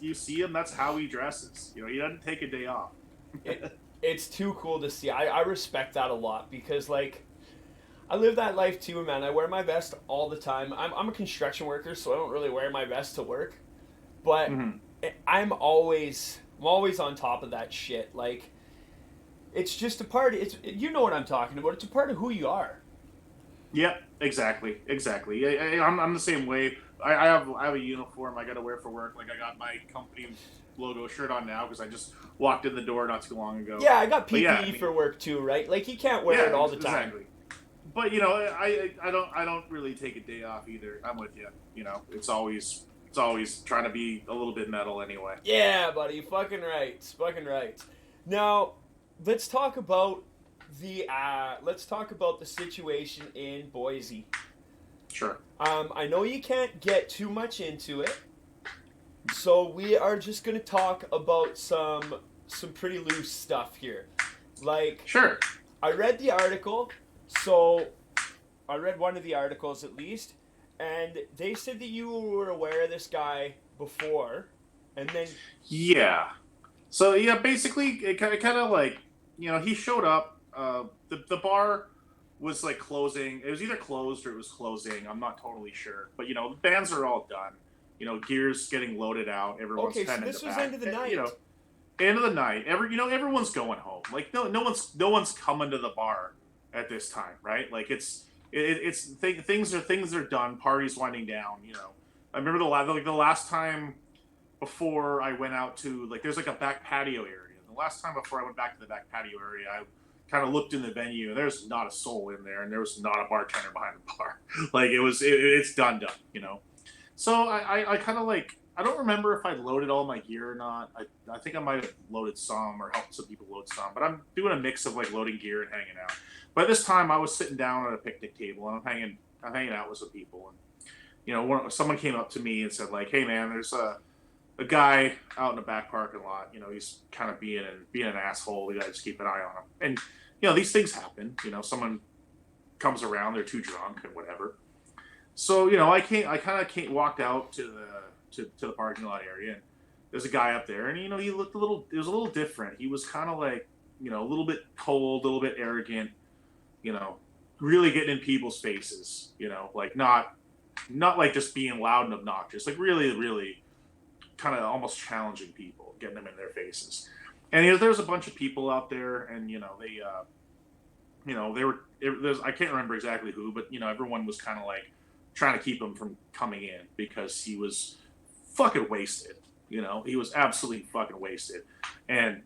you see him. That's how he dresses. He doesn't take a day off. It's too cool to see. I respect that a lot because like I live that life too, man. I wear my vest all the time. I'm a construction worker, so I don't really wear my vest to work. But I'm always on top of that shit. Like it's just a part. You know what I'm talking about. It's a part of who you are. Yep, exactly. I'm the same way. I have a uniform I got to wear for work. Like I got my company logo shirt on now because I just walked in the door not too long ago. Yeah, I got PPE for work too, right? Like you can't wear it all the time. Exactly. But I don't really take a day off either. I'm with you. It's always trying to be a little bit metal anyway. Yeah, buddy, fucking right. Now, let's talk about the situation in Boise. Sure. I know you can't get too much into it, so we are just gonna talk about some pretty loose stuff here. Like, sure. I read the article, so I read one of the articles at least, and they said that you were aware of this guy before, and then So yeah, basically it kind of like he showed up. The bar was like closing. It was either closed or it was closing. I'm not totally sure. But the bands are all done. Gear's getting loaded out. Everyone's so this was end of the night. End of the night. Everyone's going home. Like no one's coming to the bar at this time, right? Like things are done. Party's winding down. I remember the last time before I went out to there's like a back patio area. The last time before I went back to the back patio area, I kind of looked in the venue and there's not a soul in there and there was not a bartender behind the bar. Like it's done. So I kind of I don't remember if I loaded all my gear or not. I think I might have loaded some or helped some people load some, but I'm doing a mix of loading gear and hanging out. But this time I was sitting down at a picnic table and I'm hanging out with some people, and someone came up to me and said hey man, there's a guy out in the back parking lot. He's kind of being an asshole. We gotta just keep an eye on him. And these things happen. Someone comes around, they're too drunk and whatever. So I kind of walked out to the parking lot area, and there's a guy up there, and he looked it was a little different. He was kind of a little bit cold, a little bit arrogant, really getting in people's faces, not like just being loud and obnoxious, really, really kind of almost challenging people, getting them in their faces. And there's a bunch of people out there, and they were I can't remember exactly who, but everyone was kind of trying to keep him from coming in because he was fucking wasted. He was absolutely fucking wasted, and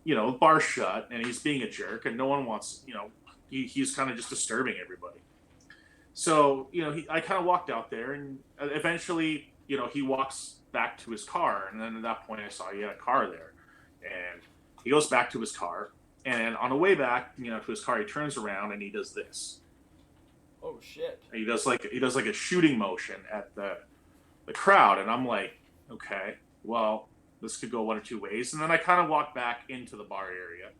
the bar's shut, and he's being a jerk, and no one wants. He's kind of just disturbing everybody. So I kind of walked out there, and eventually he walks back to his car, and then at that point I saw he had a car there, and he goes back to his car, and on the way back to his car, he turns around and he does this. Oh shit! And he does like a shooting motion at the the crowd, and I'm like, okay, well, this could go one or two ways. And then I kind of walked back into the bar area,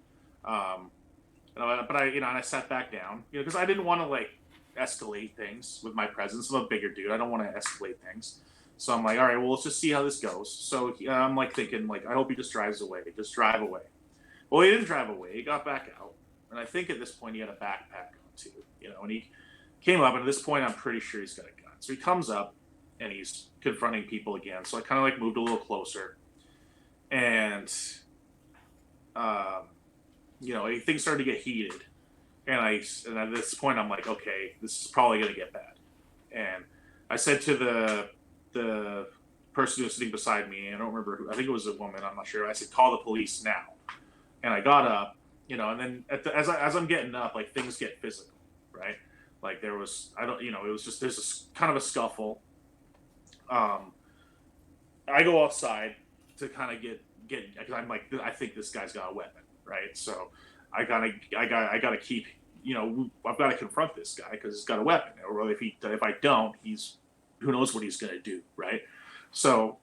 but and I sat back down, because I didn't want to like escalate things with my presence. I'm a bigger dude. I don't want to escalate things. So I'm like, all right, well, let's just see how this goes. So I'm like thinking, like, I hope he just drives away. Just drive away. Well, he didn't drive away. He got back out. And I think at this point he had a backpack on too, and he came up. And at this point, I'm pretty sure he's got a gun. So he comes up and he's confronting people again. So I kind of like moved a little closer. And, things started to get heated. And at this point, I'm like, okay, this is probably going to get bad. And I said to the person who was sitting beside me, I don't remember who, I think it was a woman, I'm not sure. I said, call the police now. And I got up, and then as I'm getting up, like things get physical, right? Like there was, it was just, there's a kind of a scuffle. I go outside to kind of get, because I'm like, I think this guy's got a weapon, right? So I gotta keep, I've got to confront this guy because he's got a weapon. Or if I don't, who knows what he's gonna do, right? So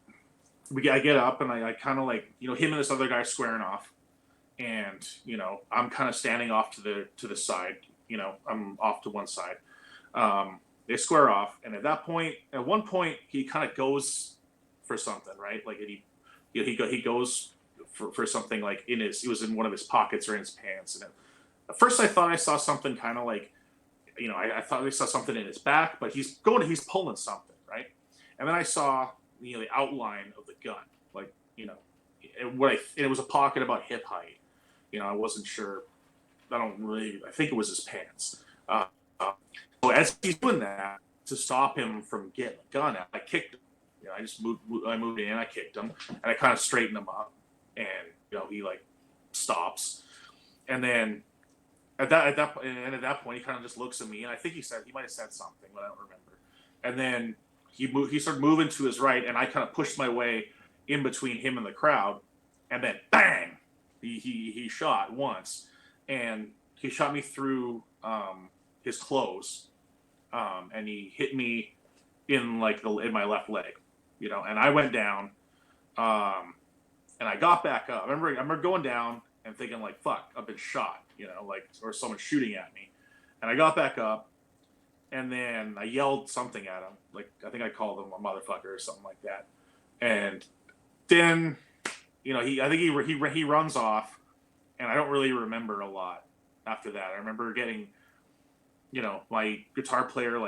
I get up and I kind of like, him and this other guy squaring off, and I'm kind of standing off to the side, I'm off to one side. They square off, and at one point, he kind of goes for something, right? Like he goes for something like it was in one of his pockets or in his pants. And at first I thought I saw something kind of like, I thought I saw something in his back, but he's pulling something, right? And then I saw, the outline of the gun, like, it was a pocket about hip height. I wasn't sure. I think it was his pants. So as he's doing that, to stop him from getting a gun out, I kicked him. I moved in, I kicked him, and I kind of straightened him up, and he like stops, and then at that point he kind of just looks at me, and I think he might have said something, but I don't remember. And then he started moving to his right, and I kind of pushed my way in between him and the crowd, and then bang, he shot once, and he shot me through his clothes, and he hit me in in my left leg, and I went down, and I got back up. I remember going down and thinking like, fuck, I've been shot, or someone's shooting at me. And I got back up, and then I yelled something at him. Like, I think I called him a motherfucker or something like that. And then, I think he runs off, and I don't really remember a lot after that. I remember getting, my guitar player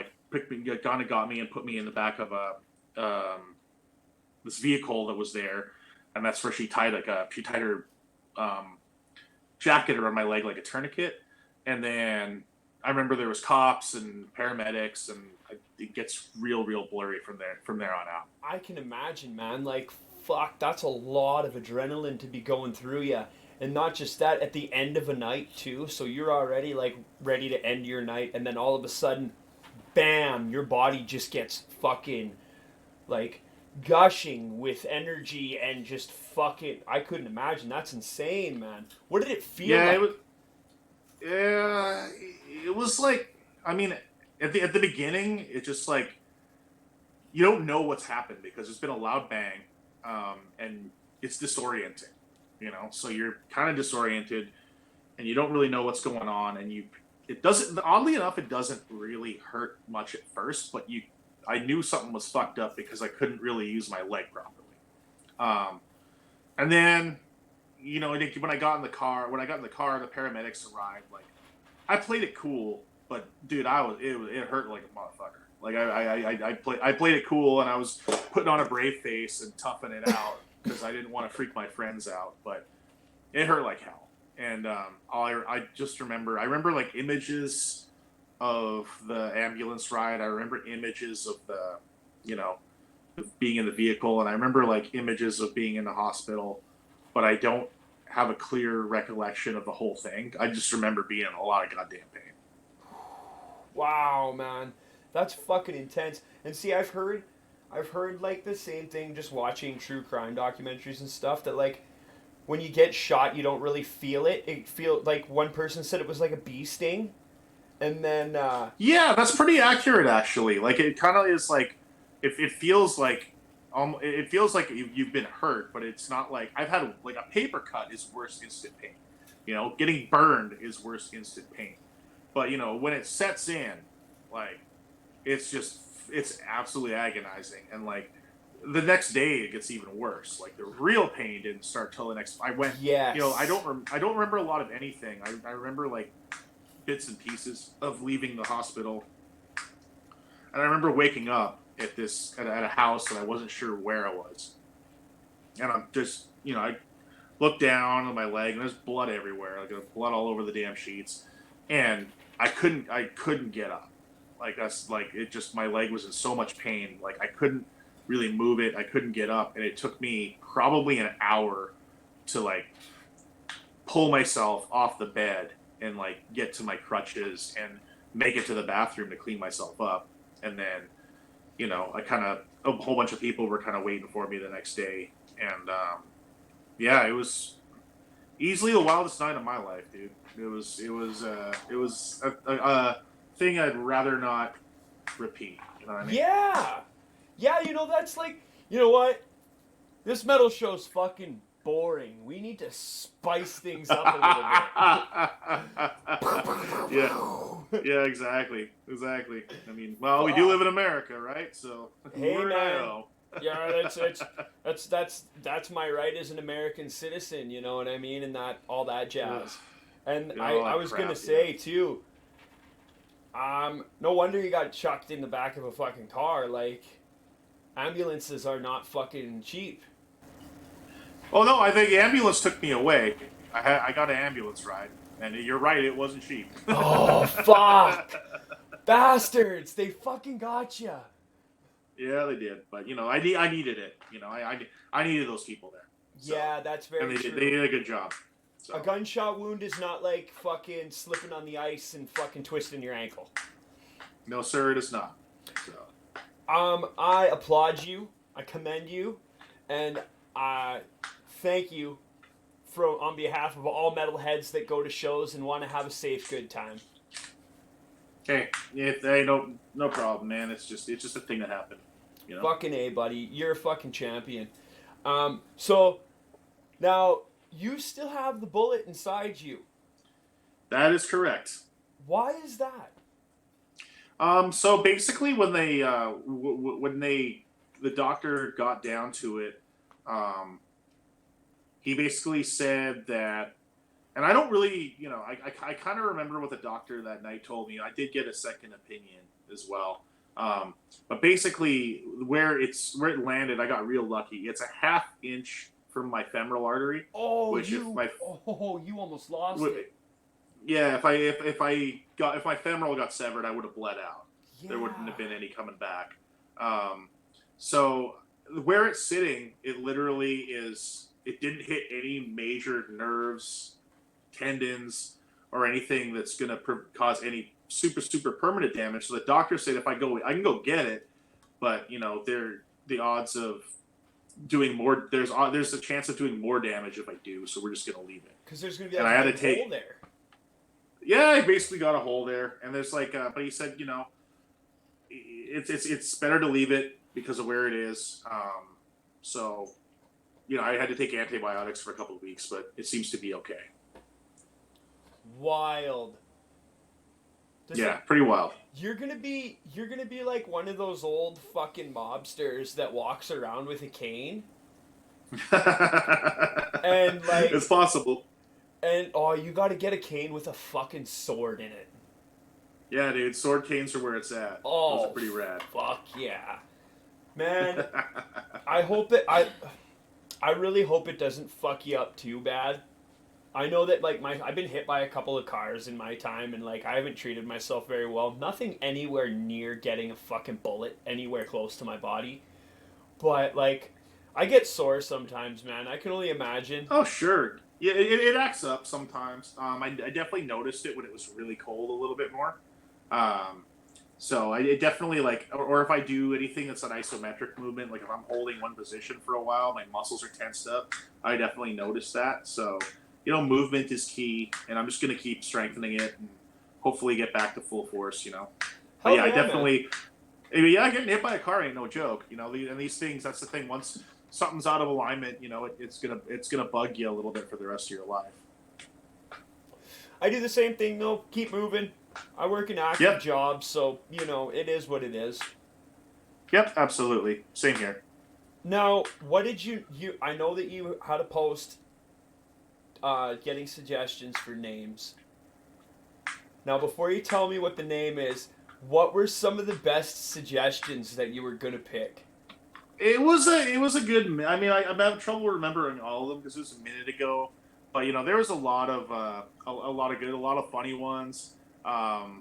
got me and put me in the back of this vehicle that was there, and that's where she tied her jacket around my leg like a tourniquet. And then I remember there was cops and paramedics, and it gets real blurry from there on out. I can imagine, man. Like, fuck, that's a lot of adrenaline to be going through you. And not just that, at the end of a night too. So you're already like ready to end your night, and then all of a sudden, bam, your body just gets fucking like gushing with energy and just fucking. I couldn't imagine. That's insane, man. What did it feel like? It was like, I mean, at the beginning, it's just like you don't know what's happened because there's been a loud bang, and it's disorienting. So you're kind of disoriented, and you don't really know what's going on, and it doesn't, oddly enough, it doesn't really hurt much at first, but I knew something was fucked up because I couldn't really use my leg properly. And then, when I got in the car, the paramedics arrived. Like, I played it cool, but dude, it hurt like a motherfucker. Like I played it cool, and I was putting on a brave face and toughing it out because I didn't want to freak my friends out, but it hurt like hell. And I just remember like images of the ambulance ride. I remember images of of being in the vehicle, and I remember like images of being in the hospital, but I don't have a clear recollection of the whole thing. I just remember being in a lot of goddamn pain. Wow, man, that's fucking intense. And see, I've heard like the same thing just watching true crime documentaries and stuff, that like when you get shot you don't really feel it. It feels like, one person said it was like a bee sting, and then yeah, that's pretty accurate actually. Like, it kind of is like it feels like you've been hurt, but it's not like I've had like a paper cut is worse instant pain. You know, getting burned is worse instant pain. But you know, when it sets in, like it's absolutely agonizing, and like the next day it gets even worse. Like the real pain didn't start till the next. I went. Yes. You know, I don't remember a lot of anything. I remember like bits and pieces of leaving the hospital, and I remember waking up at a house that I wasn't sure where I was, and I'm just I looked down on my leg and there's blood everywhere, like blood all over the damn sheets, and I couldn't get up. Like that's like it just my leg was in so much pain, like I couldn't really move it. I couldn't get up, and it took me probably an hour to like pull myself off the bed and like get to my crutches and make it to the bathroom to clean myself up. And then, a whole bunch of people were kind of waiting for me the next day. And yeah, it was easily the wildest night of my life, dude. It was a thing I'd rather not repeat. You know what I mean? Yeah. Yeah, that's like, you know what? This metal show's fucking boring. We need to spice things up a little bit. Yeah, exactly. I mean, well, we do live in America, right? So, hey, man. Yeah, that's my right as an American citizen, you know what I mean? And that all that jazz. And I was going to say, too, no wonder you got chucked in the back of a fucking car. Like, ambulances are not fucking cheap. Oh no, I think the ambulance took me away. I got an ambulance ride, and you're right, it wasn't cheap. Oh fuck, bastards! They fucking got you. Yeah, they did, but I needed it. I needed those people there. So. Yeah, that's very true. They did a good job. So. A gunshot wound is not like fucking slipping on the ice and fucking twisting your ankle. No, sir, it is not. So. I applaud you. I commend you, and thank you on behalf of all metalheads that go to shows and want to have a safe, good time. Hey, no problem, man. It's just a thing that happened. Fucking A, buddy. You're a fucking champion. So now you still have the bullet inside you. That is correct. Why is that? So basically, when the doctor got down to it, he basically said that, and I don't really, I kind of remember what the doctor that night told me. I did get a second opinion as well. But basically, where it landed, I got real lucky. It's a ½ inch from my femoral artery. Oh, you almost lost it. Yeah, if my femoral got severed, I would have bled out. Yeah. There wouldn't have been any coming back. So where it's sitting, it literally is. It didn't hit any major nerves, tendons, or anything that's going to cause any super permanent damage. So the doctor said if I can go get it, but the odds of doing more. There's a chance of doing more damage if I do. So we're just going to leave it. Because there's going to be a hole there. Yeah, I basically got a hole there, and there's like, but he said, it's better to leave it because of where it is. So, I had to take antibiotics for a couple of weeks, but it seems to be okay. Wild. Pretty wild. You're gonna be like one of those old fucking mobsters that walks around with a cane. And like, it's possible. And you got to get a cane with a fucking sword in it. Yeah, dude, sword canes are where it's at. Oh, those are pretty rad. Fuck yeah, man. I really hope it doesn't fuck you up too bad. I know that like I've been hit by a couple of cars in my time, and like I haven't treated myself very well. Nothing anywhere near getting a fucking bullet anywhere close to my body, but like I get sore sometimes, man. I can only imagine. Oh sure. Yeah, it acts up sometimes. I definitely noticed it when it was really cold a little bit more. So it definitely like, or if I do anything that's an isometric movement, like if I'm holding one position for a while, my muscles are tensed up. I definitely notice that. So, movement is key, and I'm just going to keep strengthening it and hopefully get back to full force, But yeah, I definitely, Yeah, getting hit by a car ain't no joke. And these things, that's the thing. Once something's out of alignment, it's gonna bug you a little bit for the rest of your life. I do the same thing though. Keep moving. I work an active Yep. job, so it is what it is. Yep. Absolutely. Same here. Now, what did you? I know that you had a post, getting suggestions for names. Now, before you tell me what the name is, what were some of the best suggestions that you were gonna pick? It was a good. I mean, I'm having trouble remembering all of them because it was a minute ago. But there was a lot of a lot of funny ones.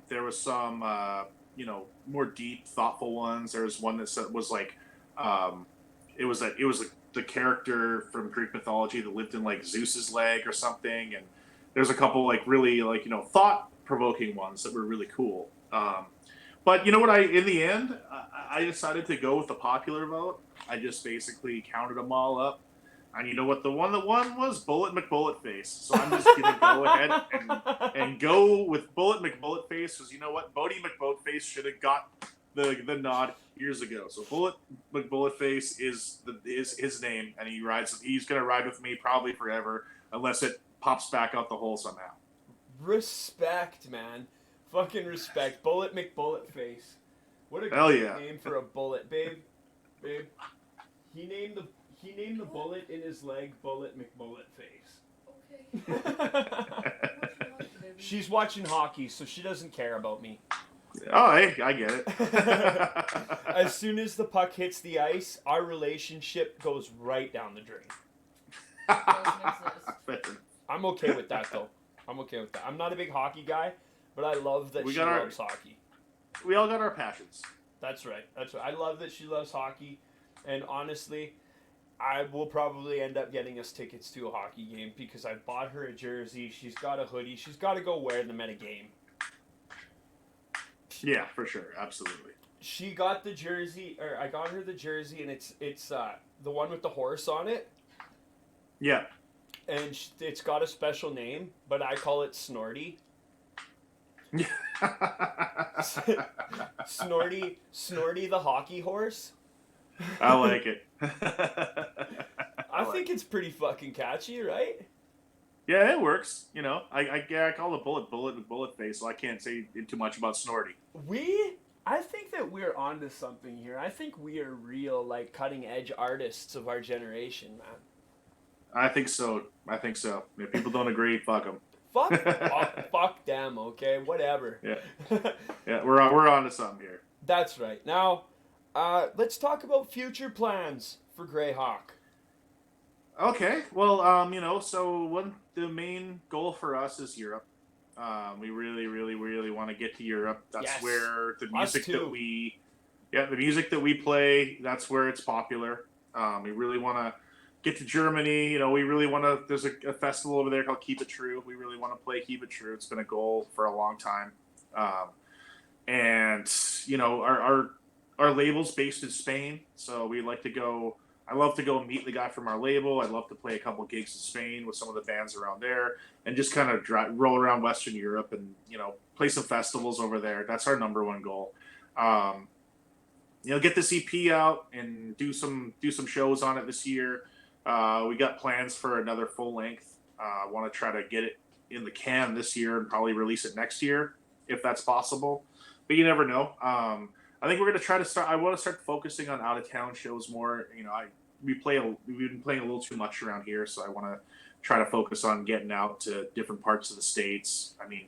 There was some more deep, thoughtful ones. There was one that was like, um, it was the character from Greek mythology that lived in like Zeus's leg or something. And there's a couple like really like thought provoking ones that were really cool. But you know what? In the end, I decided to go with the popular vote. I just basically counted them all up, and you know what? The one that won was Bullet McBulletface. So I'm just gonna go ahead and go with Bullet McBulletface, because you know what? Bodie McBulletface should have got the nod years ago. So Bullet McBulletface is his name, and he's gonna ride with me probably forever, unless it pops back out the hole somehow. Respect, man. Fucking respect. Bullet McBulletface. What a Hell great yeah. name for a bullet, babe. Babe. He named the bullet in his leg Bullet McBulletface. Okay. She's watching hockey, so she doesn't care about me. Oh, I get it. As soon as the puck hits the ice, our relationship goes right down the drain. I'm okay with that, though. I'm okay with that. I'm not a big hockey guy, but I love that she loves hockey. We all got our passions. That's right. I love that she loves hockey, and honestly, I will probably end up getting us tickets to a hockey game because I bought her a jersey. She's got a hoodie. She's got to go wear them at a game. Yeah, for sure. Absolutely. She got the jersey, or I got her the jersey, and it's the one with the horse on it. Yeah. And it's got a special name, but I call it Snorty. Snorty the hockey horse. I like it. I think it's pretty fucking catchy, right? Yeah, it works. I call the bullet face, so I can't say too much about Snorty. I think that we're onto something here. I think we are real, like, cutting edge artists of our generation, man. I think so. If people don't agree, fuck them. Fuck them, okay? Whatever. Yeah, we're on to something here. That's right. Now, let's talk about future plans for Greyhawk. Okay, well, so the main goal for us is Europe. We really, really, really want to get to Europe. That's where the music the music that we play, that's where it's popular. We really want to get to Germany. We really want to. There's a festival over there called Keep It True. We really want to play Keep It True. It's been a goal for a long time. And our label's based in Spain, so we like to go. I love to go meet the guy from our label. I'd love to play a couple gigs in Spain with some of the bands around there, and just kind of roll around Western Europe and play some festivals over there. That's our number one goal. Get this EP out and do some shows on it this year. We got plans for another full length. I want to try to get it in the can this year and probably release it next year if that's possible. But you never know. I think we're going to try to start. I want to start focusing on out of town shows more. We've been playing a little too much around here, so I want to try to focus on getting out to different parts of the States. I mean,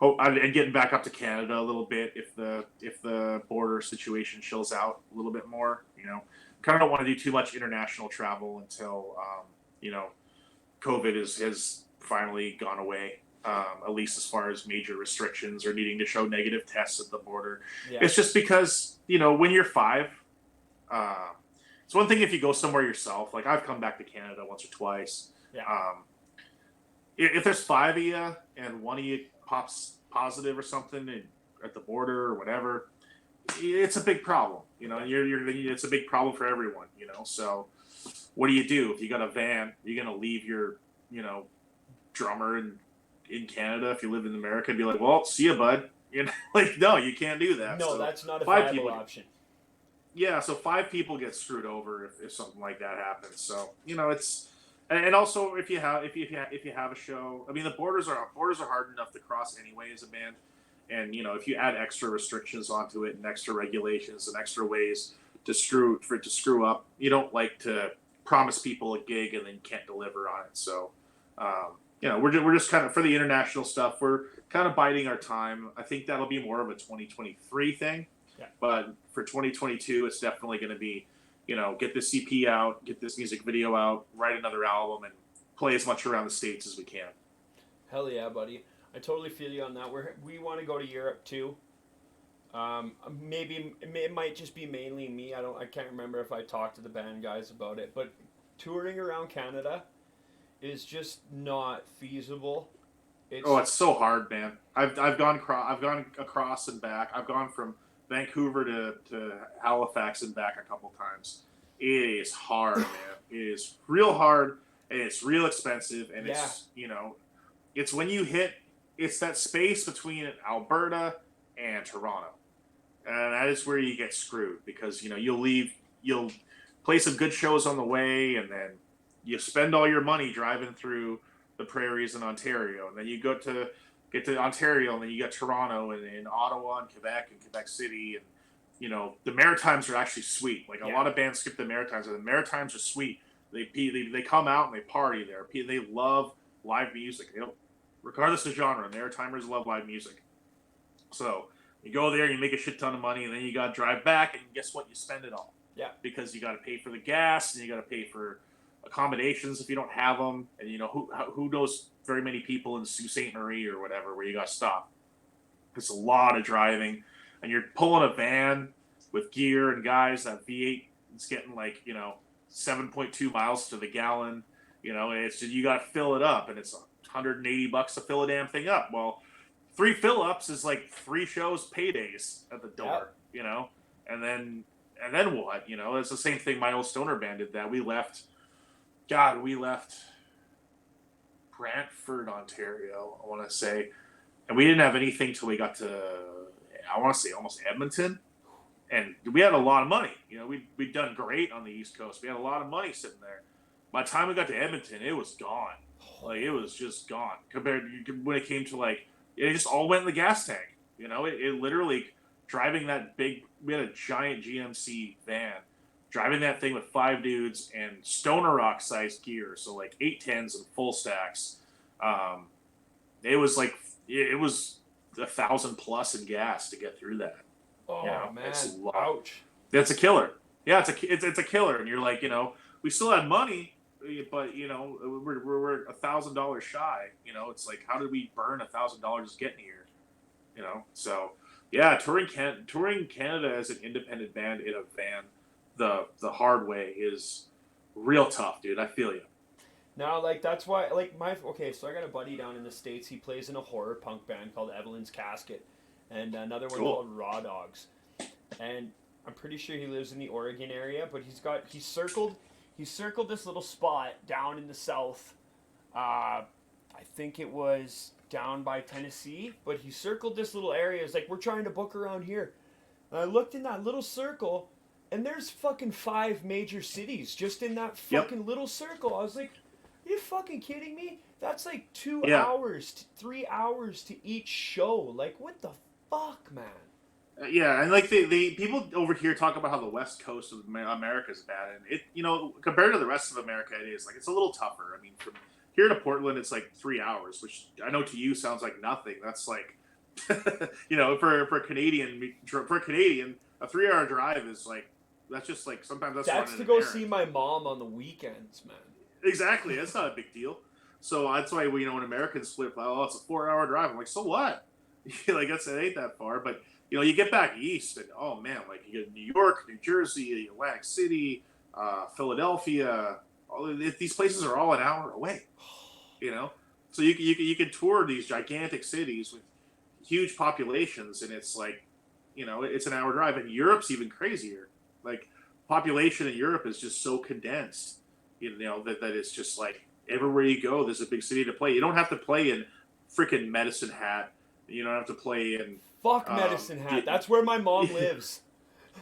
and getting back up to Canada a little bit if the border situation chills out a little bit more. Kind of don't want to do too much international travel until COVID has finally gone away. At least as far as major restrictions or needing to show negative tests at the border. Yeah. It's just because, when you're 5, it's one thing if you go somewhere yourself. Like, I've come back to Canada once or twice. Yeah. If there's 5 of you and one of you pops positive or something at the border or whatever, it's a big problem. It's a big problem for everyone, So what do you do? If you got a van, you're going to leave your, drummer in Canada if you live in America and be like, well, see ya, bud. You know, like, no, you can't do that. No, so that's not a 5 viable people, option. yeah, so 5 people get screwed over if something like that happens. So it's, and also if you have a show, I mean the borders are hard enough to cross anyway as a band, and if you add extra restrictions onto it and extra regulations and extra ways to screw up, you don't like to promise people a gig and then can't deliver on it. So we're just kind of, for the international stuff, we're kind of biding our time. I think that'll be more of a 2023 thing. Yeah. But for 2022, it's definitely going to be, get this CP out, get this music video out, write another album, and play as much around the States as we can. Hell yeah, buddy. I totally feel you on that. We want to go to Europe too. Maybe it might just be mainly me. I can't remember if I talked to the band guys about it, but touring around Canada is just not feasible. It's so hard, man. I've gone across and back. I've gone from Vancouver to Halifax and back a couple times. It is hard, man. It is real hard, and it's real expensive, and it's when you hit, it's that space between Alberta and Toronto, and that is where you get screwed, because you'll play some good shows on the way, and then you spend all your money driving through the prairies in Ontario, and then you get to Ontario, and then you got Toronto and Ottawa and Quebec City, and the Maritimes are actually sweet. Like, a lot of bands skip the Maritimes, and the Maritimes are sweet. They come out and they party there. They love live music. Regardless of genre, Maritimers love live music. So you go there, you make a shit ton of money, and then you got to drive back, and guess what? You spend it all. Yeah. Because you got to pay for the gas, and you got to pay for accommodations if you don't have them, and who knows very many people in Sault Ste. Marie or whatever where you got to stop. It's a lot of driving, and you're pulling a van with gear and guys. That V8 is getting 7.2 miles to the gallon. It's just, you got to fill it up, and it's $180 to fill a damn thing up. Well, 3 fill-ups is like 3 shows paydays at the door. Yep. And then what? It's the same thing my old stoner band did. That we left Brantford, Ontario, I want to say, and we didn't have anything till we got to, I want to say, almost Edmonton, and we had a lot of money. We'd done great on the East Coast. We had a lot of money sitting there. By the time we got to Edmonton, it was gone. It was just gone compared to when it came to it just all went in the gas tank. It literally, driving that big, we had a giant GMC van. Driving that thing with 5 dudes and stoner rock sized gear, so 810s and full stacks, it was 1,000 plus in gas to get through that. Oh man, it's a lot. Ouch. That's a killer. Yeah, it's a killer, and you're we still had money, but we're $1,000 shy. It's how did we burn $1,000 just getting here? So yeah, touring Canada as an independent band in a van, the hard way, is real tough, dude. I feel you. Now, that's why, so I got a buddy down in the States. He plays in a horror punk band called Evelyn's Casket, and another one called Raw Dogs. And I'm pretty sure he lives in the Oregon area, but he circled this little spot down in the south. I think it was down by Tennessee, but he circled this little area. It's we're trying to book around here. And I looked in that little circle, and there's fucking 5 major cities just in that fucking little circle. I was like, are you fucking kidding me? That's 2 hours, 3 hours to each show. What the fuck, man? Yeah, and the people over here talk about how the West Coast of America is bad, and it compared to the rest of America, it is it's a little tougher. I mean, from here to Portland, it's 3 hours, which I know to you sounds like nothing. That's for a Canadian, a 3-hour drive is that's just sometimes that's to go see my mom on the weekends, man. Exactly, that's not a big deal. So that's why when Americans flip, it's a 4-hour drive. I'm so what? It ain't that far, but you get back east, and oh man, you get New York, New Jersey, Atlantic City, Philadelphia. These places are all an hour away. So you can tour these gigantic cities with huge populations, and it's it's an hour drive. And Europe's even crazier. Population in Europe is just so condensed. That it's just everywhere you go, there's a big city to play. You don't have to play in freaking Medicine Hat You don't have to play in. Fuck Medicine Hat. That's where my mom lives.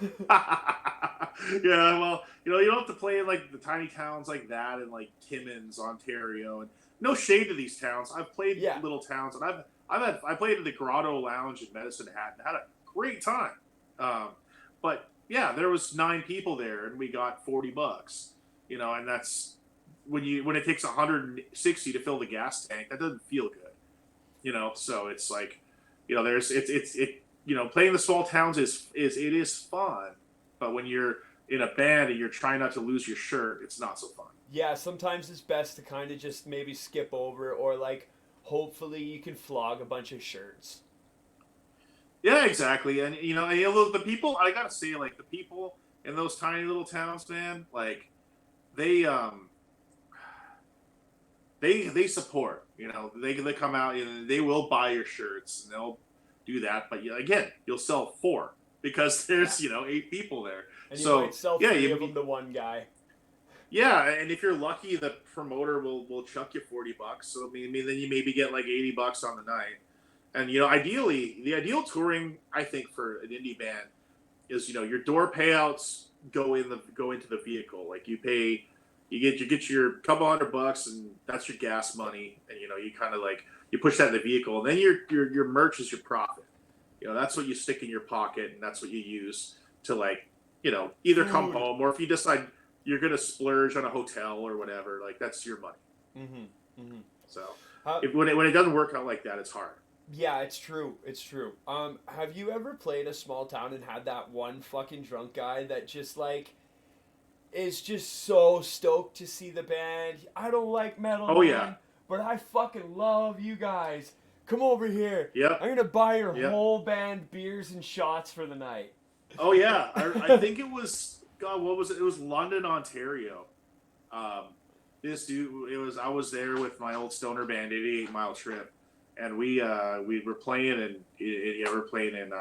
Yeah, well, you don't have to play in like the tiny towns like that in like Timmins, Ontario, and no shade to these towns. I've played little towns, and I played at the Grotto Lounge in Medicine Hat and had a great time. But yeah, there was 9 people there, and we got $40. And that's when it takes 160 to fill the gas tank. That doesn't feel good. So it's like, playing the small towns is fun, but when you're in a band and you're trying not to lose your shirt, it's not so fun. Yeah, sometimes it's best to kind of just maybe skip over, or like hopefully you can flog a bunch of shirts. Yeah, exactly. And the people, I gotta say, like, the people in those tiny little towns, man, like, they support. They come out and they will buy your shirts and they'll do that. But again, you'll sell 4 because there's 8 people there. And you might sell 3 of them to one guy. Yeah, and if you're lucky, the promoter will chuck you $40. So then you maybe get like $80 on the night. And ideally, the ideal touring, I think, for an indie band is your door payouts go into the vehicle. Like you get your couple $100, and that's your gas money, and you kind of like you push that in the vehicle, and then your merch is your profit. That's what you stick in your pocket, and that's what you use to like either come home, or if you decide you're gonna splurge on a hotel or whatever, like that's your money. Mm-hmm. Mm-hmm. So when it doesn't work out like that, it's hard. Yeah, it's true. It's true. Have you ever played a small town and had that one fucking drunk guy that just like is just so stoked to see the band? I don't like metal. Oh, yeah. But I fucking love you guys. Come over here. Yep. I'm gonna buy your whole band beers and shots for the night. Oh yeah, I think it was what was it? It was London, Ontario. This dude, I was there with my old stoner band, 88 Mile Trip. And we were playing in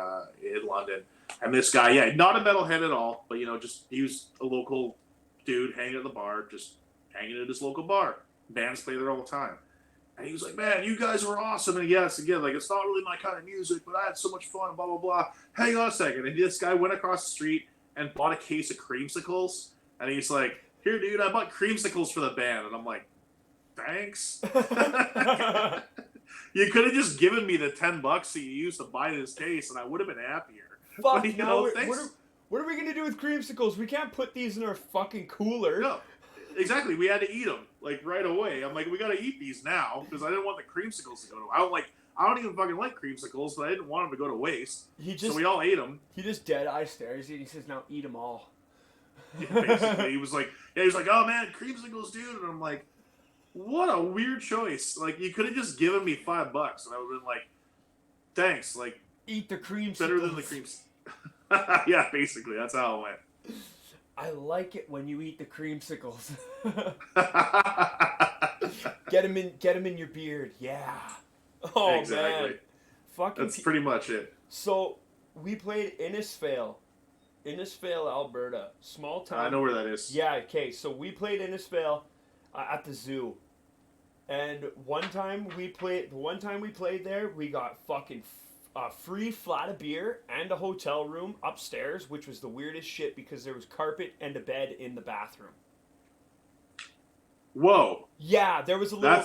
London, and this guy, not a metalhead at all, but just he was a local dude hanging at the bar, just hanging at his local bar. Bands play there all the time, and he was like, "Man, you guys were awesome." And yes, again, like it's not really my kind of music, but I had so much fun. Blah blah blah. Hang on a second, and this guy went across the street and bought a case of creamsicles, and he's like, "Here, dude, I bought creamsicles for the band," and I'm like, "Thanks." You could have just given me the $10 that you used to buy this case, and I would have been happier. Fuck, what are we gonna do with creamsicles? We can't put these in our fucking cooler. No, exactly. We had to eat them like right away. I'm like, we gotta eat these now because I didn't want the creamsicles to go to. I don't even fucking like creamsicles, but I didn't want them to go to waste. So we all ate them. He just dead eye stares at you and he says, "Now eat them all." Yeah, basically, he was like, "Oh man, creamsicles, dude," and I'm like, what a weird choice. Like, you could have just given me $5, and I would have been like, thanks. Like, eat the creamsicles. Better than the creams. Yeah, basically, that's how it went. I like it when you eat the creamsicles. Get them in your beard. Yeah. Oh, exactly. Man. That's pretty much it. So, we played Innisfail, Alberta. Small town. I know where that is. Yeah, okay. So, we played Innisfail at the zoo. And one time we played there, we got fucking free flat of beer and a hotel room upstairs, which was the weirdest shit because there was carpet and a bed in the bathroom. Whoa. Yeah, there was a little...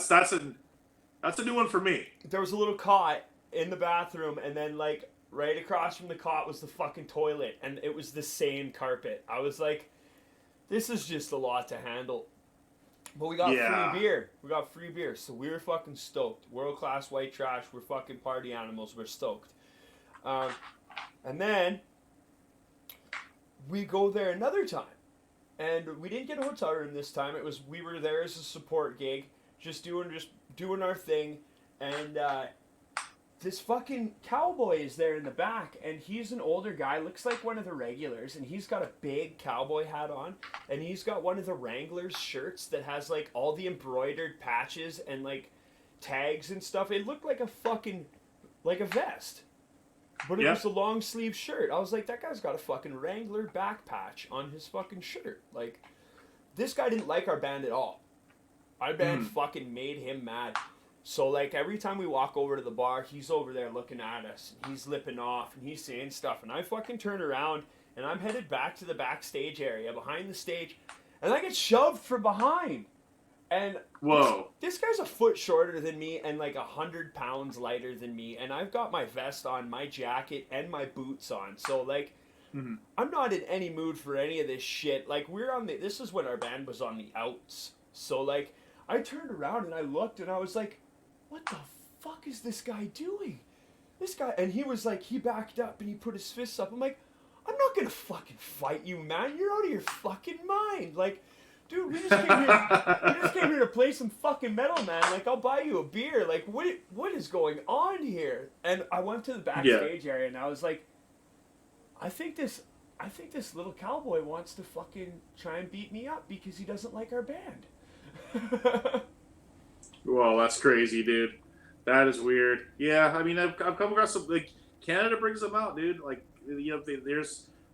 That's a new one for me. There was a little cot in the bathroom, and then like right across from the cot was the fucking toilet, and it was the same carpet. I was like, this is just a lot to handle. But we got free beer. So we were fucking stoked. World class white trash. We're fucking party animals. We're stoked. And then we go there another time. And we didn't get a hotel room this time. We were there as a support gig, just doing our thing. And this fucking cowboy is there in the back, and he's an older guy, looks like one of the regulars, and he's got a big cowboy hat on, and he's got one of the Wranglers shirts that has like all the embroidered patches and like tags and stuff. It looked like a vest, but it was a long sleeve shirt. I was like, that guy's got a fucking Wrangler back patch on his fucking shirt. Like, this guy didn't like our band at all. Our band fucking made him mad. So like every time we walk over to the bar, he's over there looking at us. And he's lipping off and he's saying stuff. And I fucking turn around and I'm headed back to the backstage area behind the stage. And I get shoved from behind. And whoa, this guy's a foot shorter than me and like 100 pounds lighter than me. And I've got my vest on, my jacket, and my boots on. So like, I'm not in any mood for any of this shit. Like this is when our band was on the outs. So like, I turned around and I looked and I was like, what the fuck is this guy doing? This guy, and he was like, he backed up and he put his fists up. I'm like, I'm not gonna fucking fight you, man. You're out of your fucking mind. Like, dude, we just came here to play some fucking metal, man. Like, I'll buy you a beer. Like, what is going on here? And I went to the backstage area and I was like, I think this little cowboy wants to fucking try and beat me up because he doesn't like our band. Well, that's crazy, dude. That is weird. Yeah, I mean, I've come across some, like, Canada brings them out, dude. Like, you know,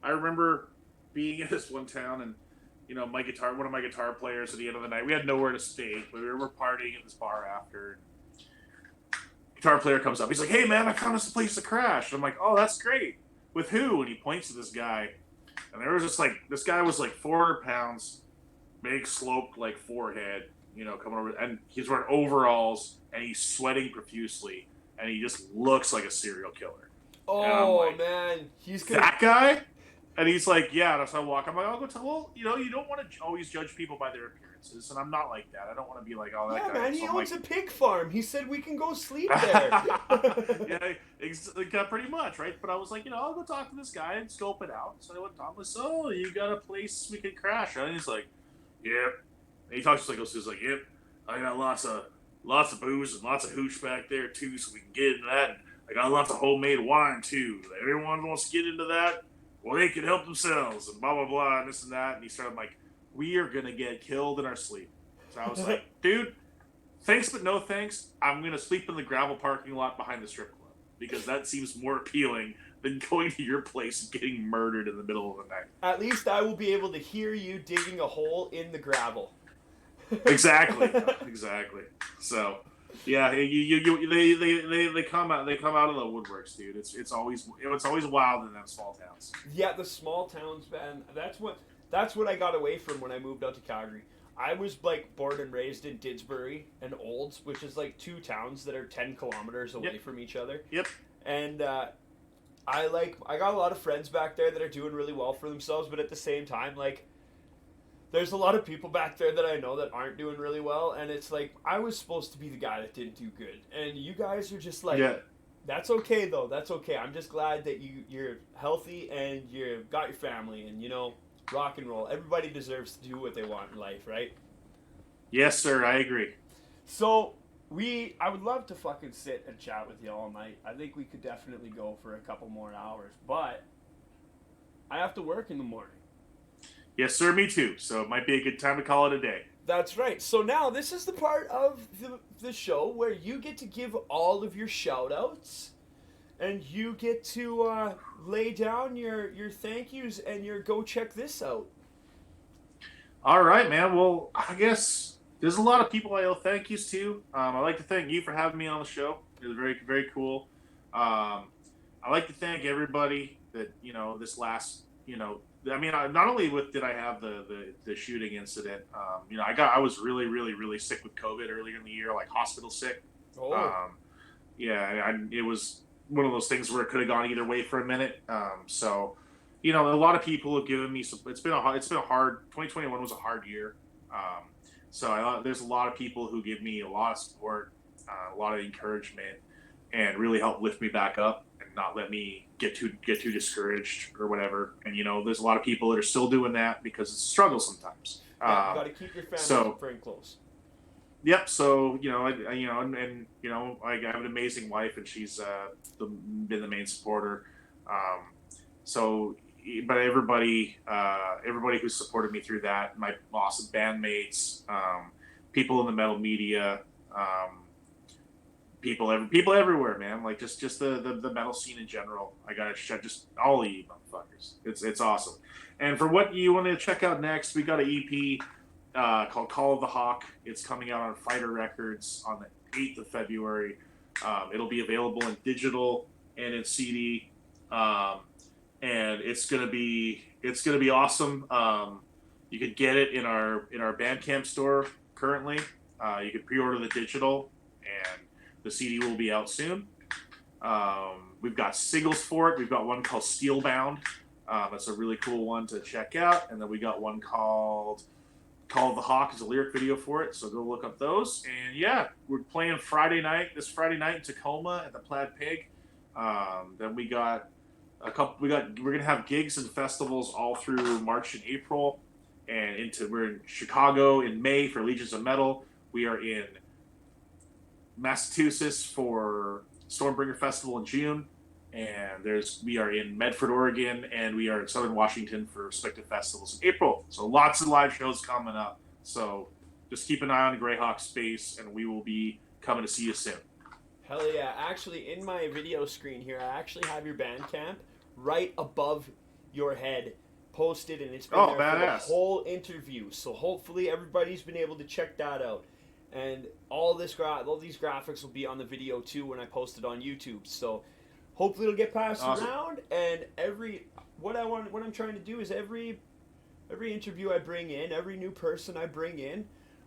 I remember being in this one town and, you know, one of my guitar players at the end of the night, we had nowhere to stay, but we were partying at this bar after. Guitar player comes up. He's like, hey, man, I found us a place to crash. And I'm like, oh, that's great. With who? And he points to this guy. And there was just like, this guy was like 400 pounds, big sloped like forehead, you know, coming over, and he's wearing overalls and he's sweating profusely and he just looks like a serial killer. Oh, like, man. That guy? And he's like, yeah. And so I walk. I'm like, I'll go tell. Well, you know, you don't want to always judge people by their appearances, and I'm not like that. I don't want to be like, oh, that guy. Yeah, man. He so owns a pig farm. He said we can go sleep there. Yeah, pretty much, right? But I was like, you know, I'll go talk to this guy and scope it out. So I went to Tom. Oh, you got a place we can crash? And he's like, yep. And he talks to us. He's like, yep. I got lots of booze and lots of hooch back there too, so we can get into that. And I got lots of homemade wine too. Everyone wants to get into that. Well, they can help themselves, and blah, blah, blah, and this and that. And he started like, we are going to get killed in our sleep. So I was like, dude, thanks but no thanks. I'm going to sleep in the gravel parking lot behind the strip club because that seems more appealing than going to your place and getting murdered in the middle of the night. At least I will be able to hear you digging a hole in the gravel. Exactly. So... yeah, they come out of the woodworks, dude. It's always wild in them small towns. Yeah, the small towns, man. That's what I got away from when I moved out to Calgary. I was like born and raised in Didsbury and Olds, which is like two towns that are 10 kilometers away from each other. Yep. And I got a lot of friends back there that are doing really well for themselves, but at the same time, like, there's a lot of people back there that I know that aren't doing really well, and it's like, I was supposed to be the guy that didn't do good. And you guys are just like, that's okay, though. That's okay. I'm just glad that you're healthy and you've got your family and, you know, rock and roll. Everybody deserves to do what they want in life, right? Yes, sir. I agree. So, I would love to fucking sit and chat with you all night. I think we could definitely go for a couple more hours, but I have to work in the morning. Yes, sir, me too. So it might be a good time to call it a day. That's right. So now this is the part of the show where you get to give all of your shout-outs and you get to lay down your thank yous and your go check this out. All right, man. Well, I guess there's a lot of people I owe thank yous to. I'd like to thank you for having me on the show. It was very, very cool. I'd like to thank everybody that, you know, this last, you know, I mean, not only did I have the shooting incident, you know, I was really, really, really sick with COVID earlier in the year, like hospital sick. Oh. It was one of those things where it could have gone either way for a minute. So, you know, a lot of people have given me some. It's been a hard. 2021 was a hard year. So there's a lot of people who give me a lot of support, a lot of encouragement, and really help lift me back up and not let me get too discouraged or whatever. And, you know, there's a lot of people that are still doing that because it's a struggle sometimes. Yeah, you got to keep your family and friends close. Yep. So, you know, I have an amazing wife and she's been the main supporter. But everybody who's supported me through that, my awesome bandmates, people in the metal media, people everywhere, man. Like just the metal scene in general. I gotta check just all of you motherfuckers. It's awesome. And for what you want to check out next, we got an EP called Call of the Hawk. It's coming out on Fighter Records on 8th of February. It'll be available in digital and in CD, and it's gonna be awesome. You could get it in our Bandcamp store currently. You could pre-order the digital, and the CD will be out soon. We've got singles for it. We've got one called Steelbound. That's a really cool one to check out. And then we got one called the Hawk is a lyric video for it. So go look up those. And yeah, we're playing this Friday night in Tacoma at the Plaid Pig. Then we got we're gonna have gigs and festivals all through March and April, and we're in Chicago in May for Legions of Metal. We are in Massachusetts for Stormbringer Festival in June, and we are in Medford, Oregon, and we are in Southern Washington for respective festivals in April. So lots of live shows coming up. So just keep an eye on Greyhawk space, and we will be coming to see you soon. Hell yeah. Actually, in my video screen here, I actually have your Bandcamp right above your head posted, and it's been there for the whole interview. So hopefully everybody's been able to check that out. And all these graphics will be on the video too when I post it on YouTube. So hopefully it'll get passed around. And what I'm trying to do is every interview I bring in, every new person I bring in,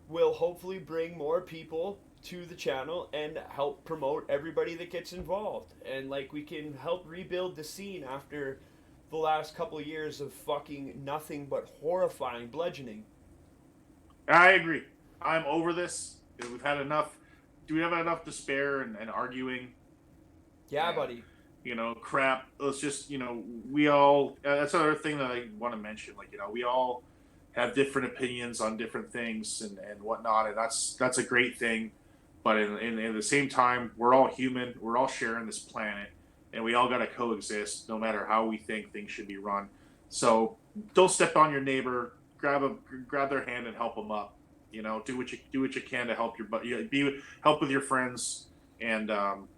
will hopefully bring more people to the channel and help promote everybody that gets involved. And like we can help rebuild the scene after the last couple of years of fucking nothing but horrifying bludgeoning. I agree. I'm over this. We've had enough. Do we have enough despair and arguing? Yeah, buddy. Crap. Let's just, we all. That's another thing that I want to mention. Like, we all have different opinions on different things and whatnot, and that's a great thing. But in the same time, we're all human. We're all sharing this planet, and we all got to coexist, no matter how we think things should be run. So don't step on your neighbor. Grab their hand and help them up. Do what you can to help help with your friends, and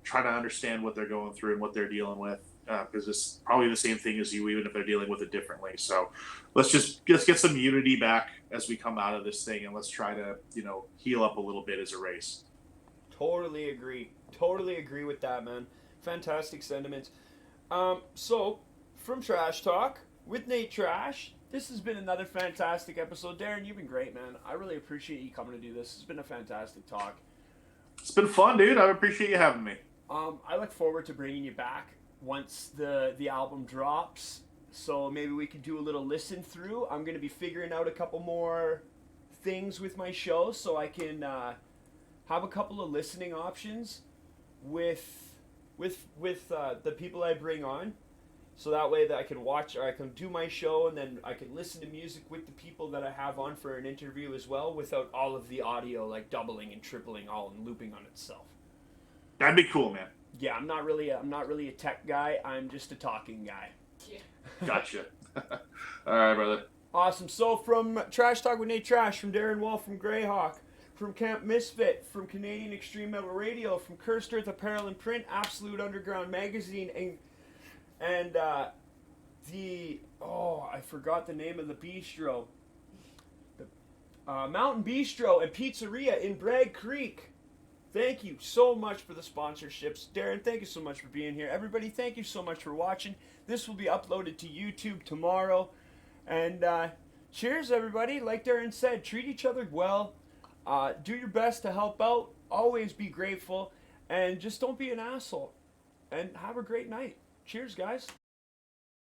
try to understand what they're going through and what they're dealing with, because it's probably the same thing as you, even if they're dealing with it differently. So let's just get some unity back as we come out of this thing, and let's try to heal up a little bit as a race. Totally agree with that, man. Fantastic sentiments. So from Trash Talk with natetrash, this has been another fantastic episode. Darin, you've been great, man. I really appreciate you coming to do this. It's been a fantastic talk. It's been fun, dude. I appreciate you having me. I look forward to bringing you back once the album drops. So maybe we could do a little listen through. I'm going to be figuring out a couple more things with my show so I can have a couple of listening options with the people I bring on. So that way that I can watch, or I can do my show, and then I can listen to music with the people that I have on for an interview as well, without all of the audio like doubling and tripling all and looping on itself. That'd be cool, man. Yeah, I'm not really a tech guy. I'm just a talking guy. Yeah. Gotcha. All right, brother. Awesome. So from Trash Talk with natetrash, from Darin Wall, from Greyhawk, from Camp Misfit, from Canadian Extreme Metal Radio, from Cursed Earth Apparel and Print, Absolute Underground Magazine, and I forgot the name of the bistro. Mountain Bistro and Pizzeria in Bragg Creek. Thank you so much for the sponsorships. Darin, thank you so much for being here. Everybody, thank you so much for watching. This will be uploaded to YouTube tomorrow. And cheers, everybody. Like Darin said, treat each other well. Do your best to help out. Always be grateful. And just don't be an asshole. And have a great night. Cheers, guys.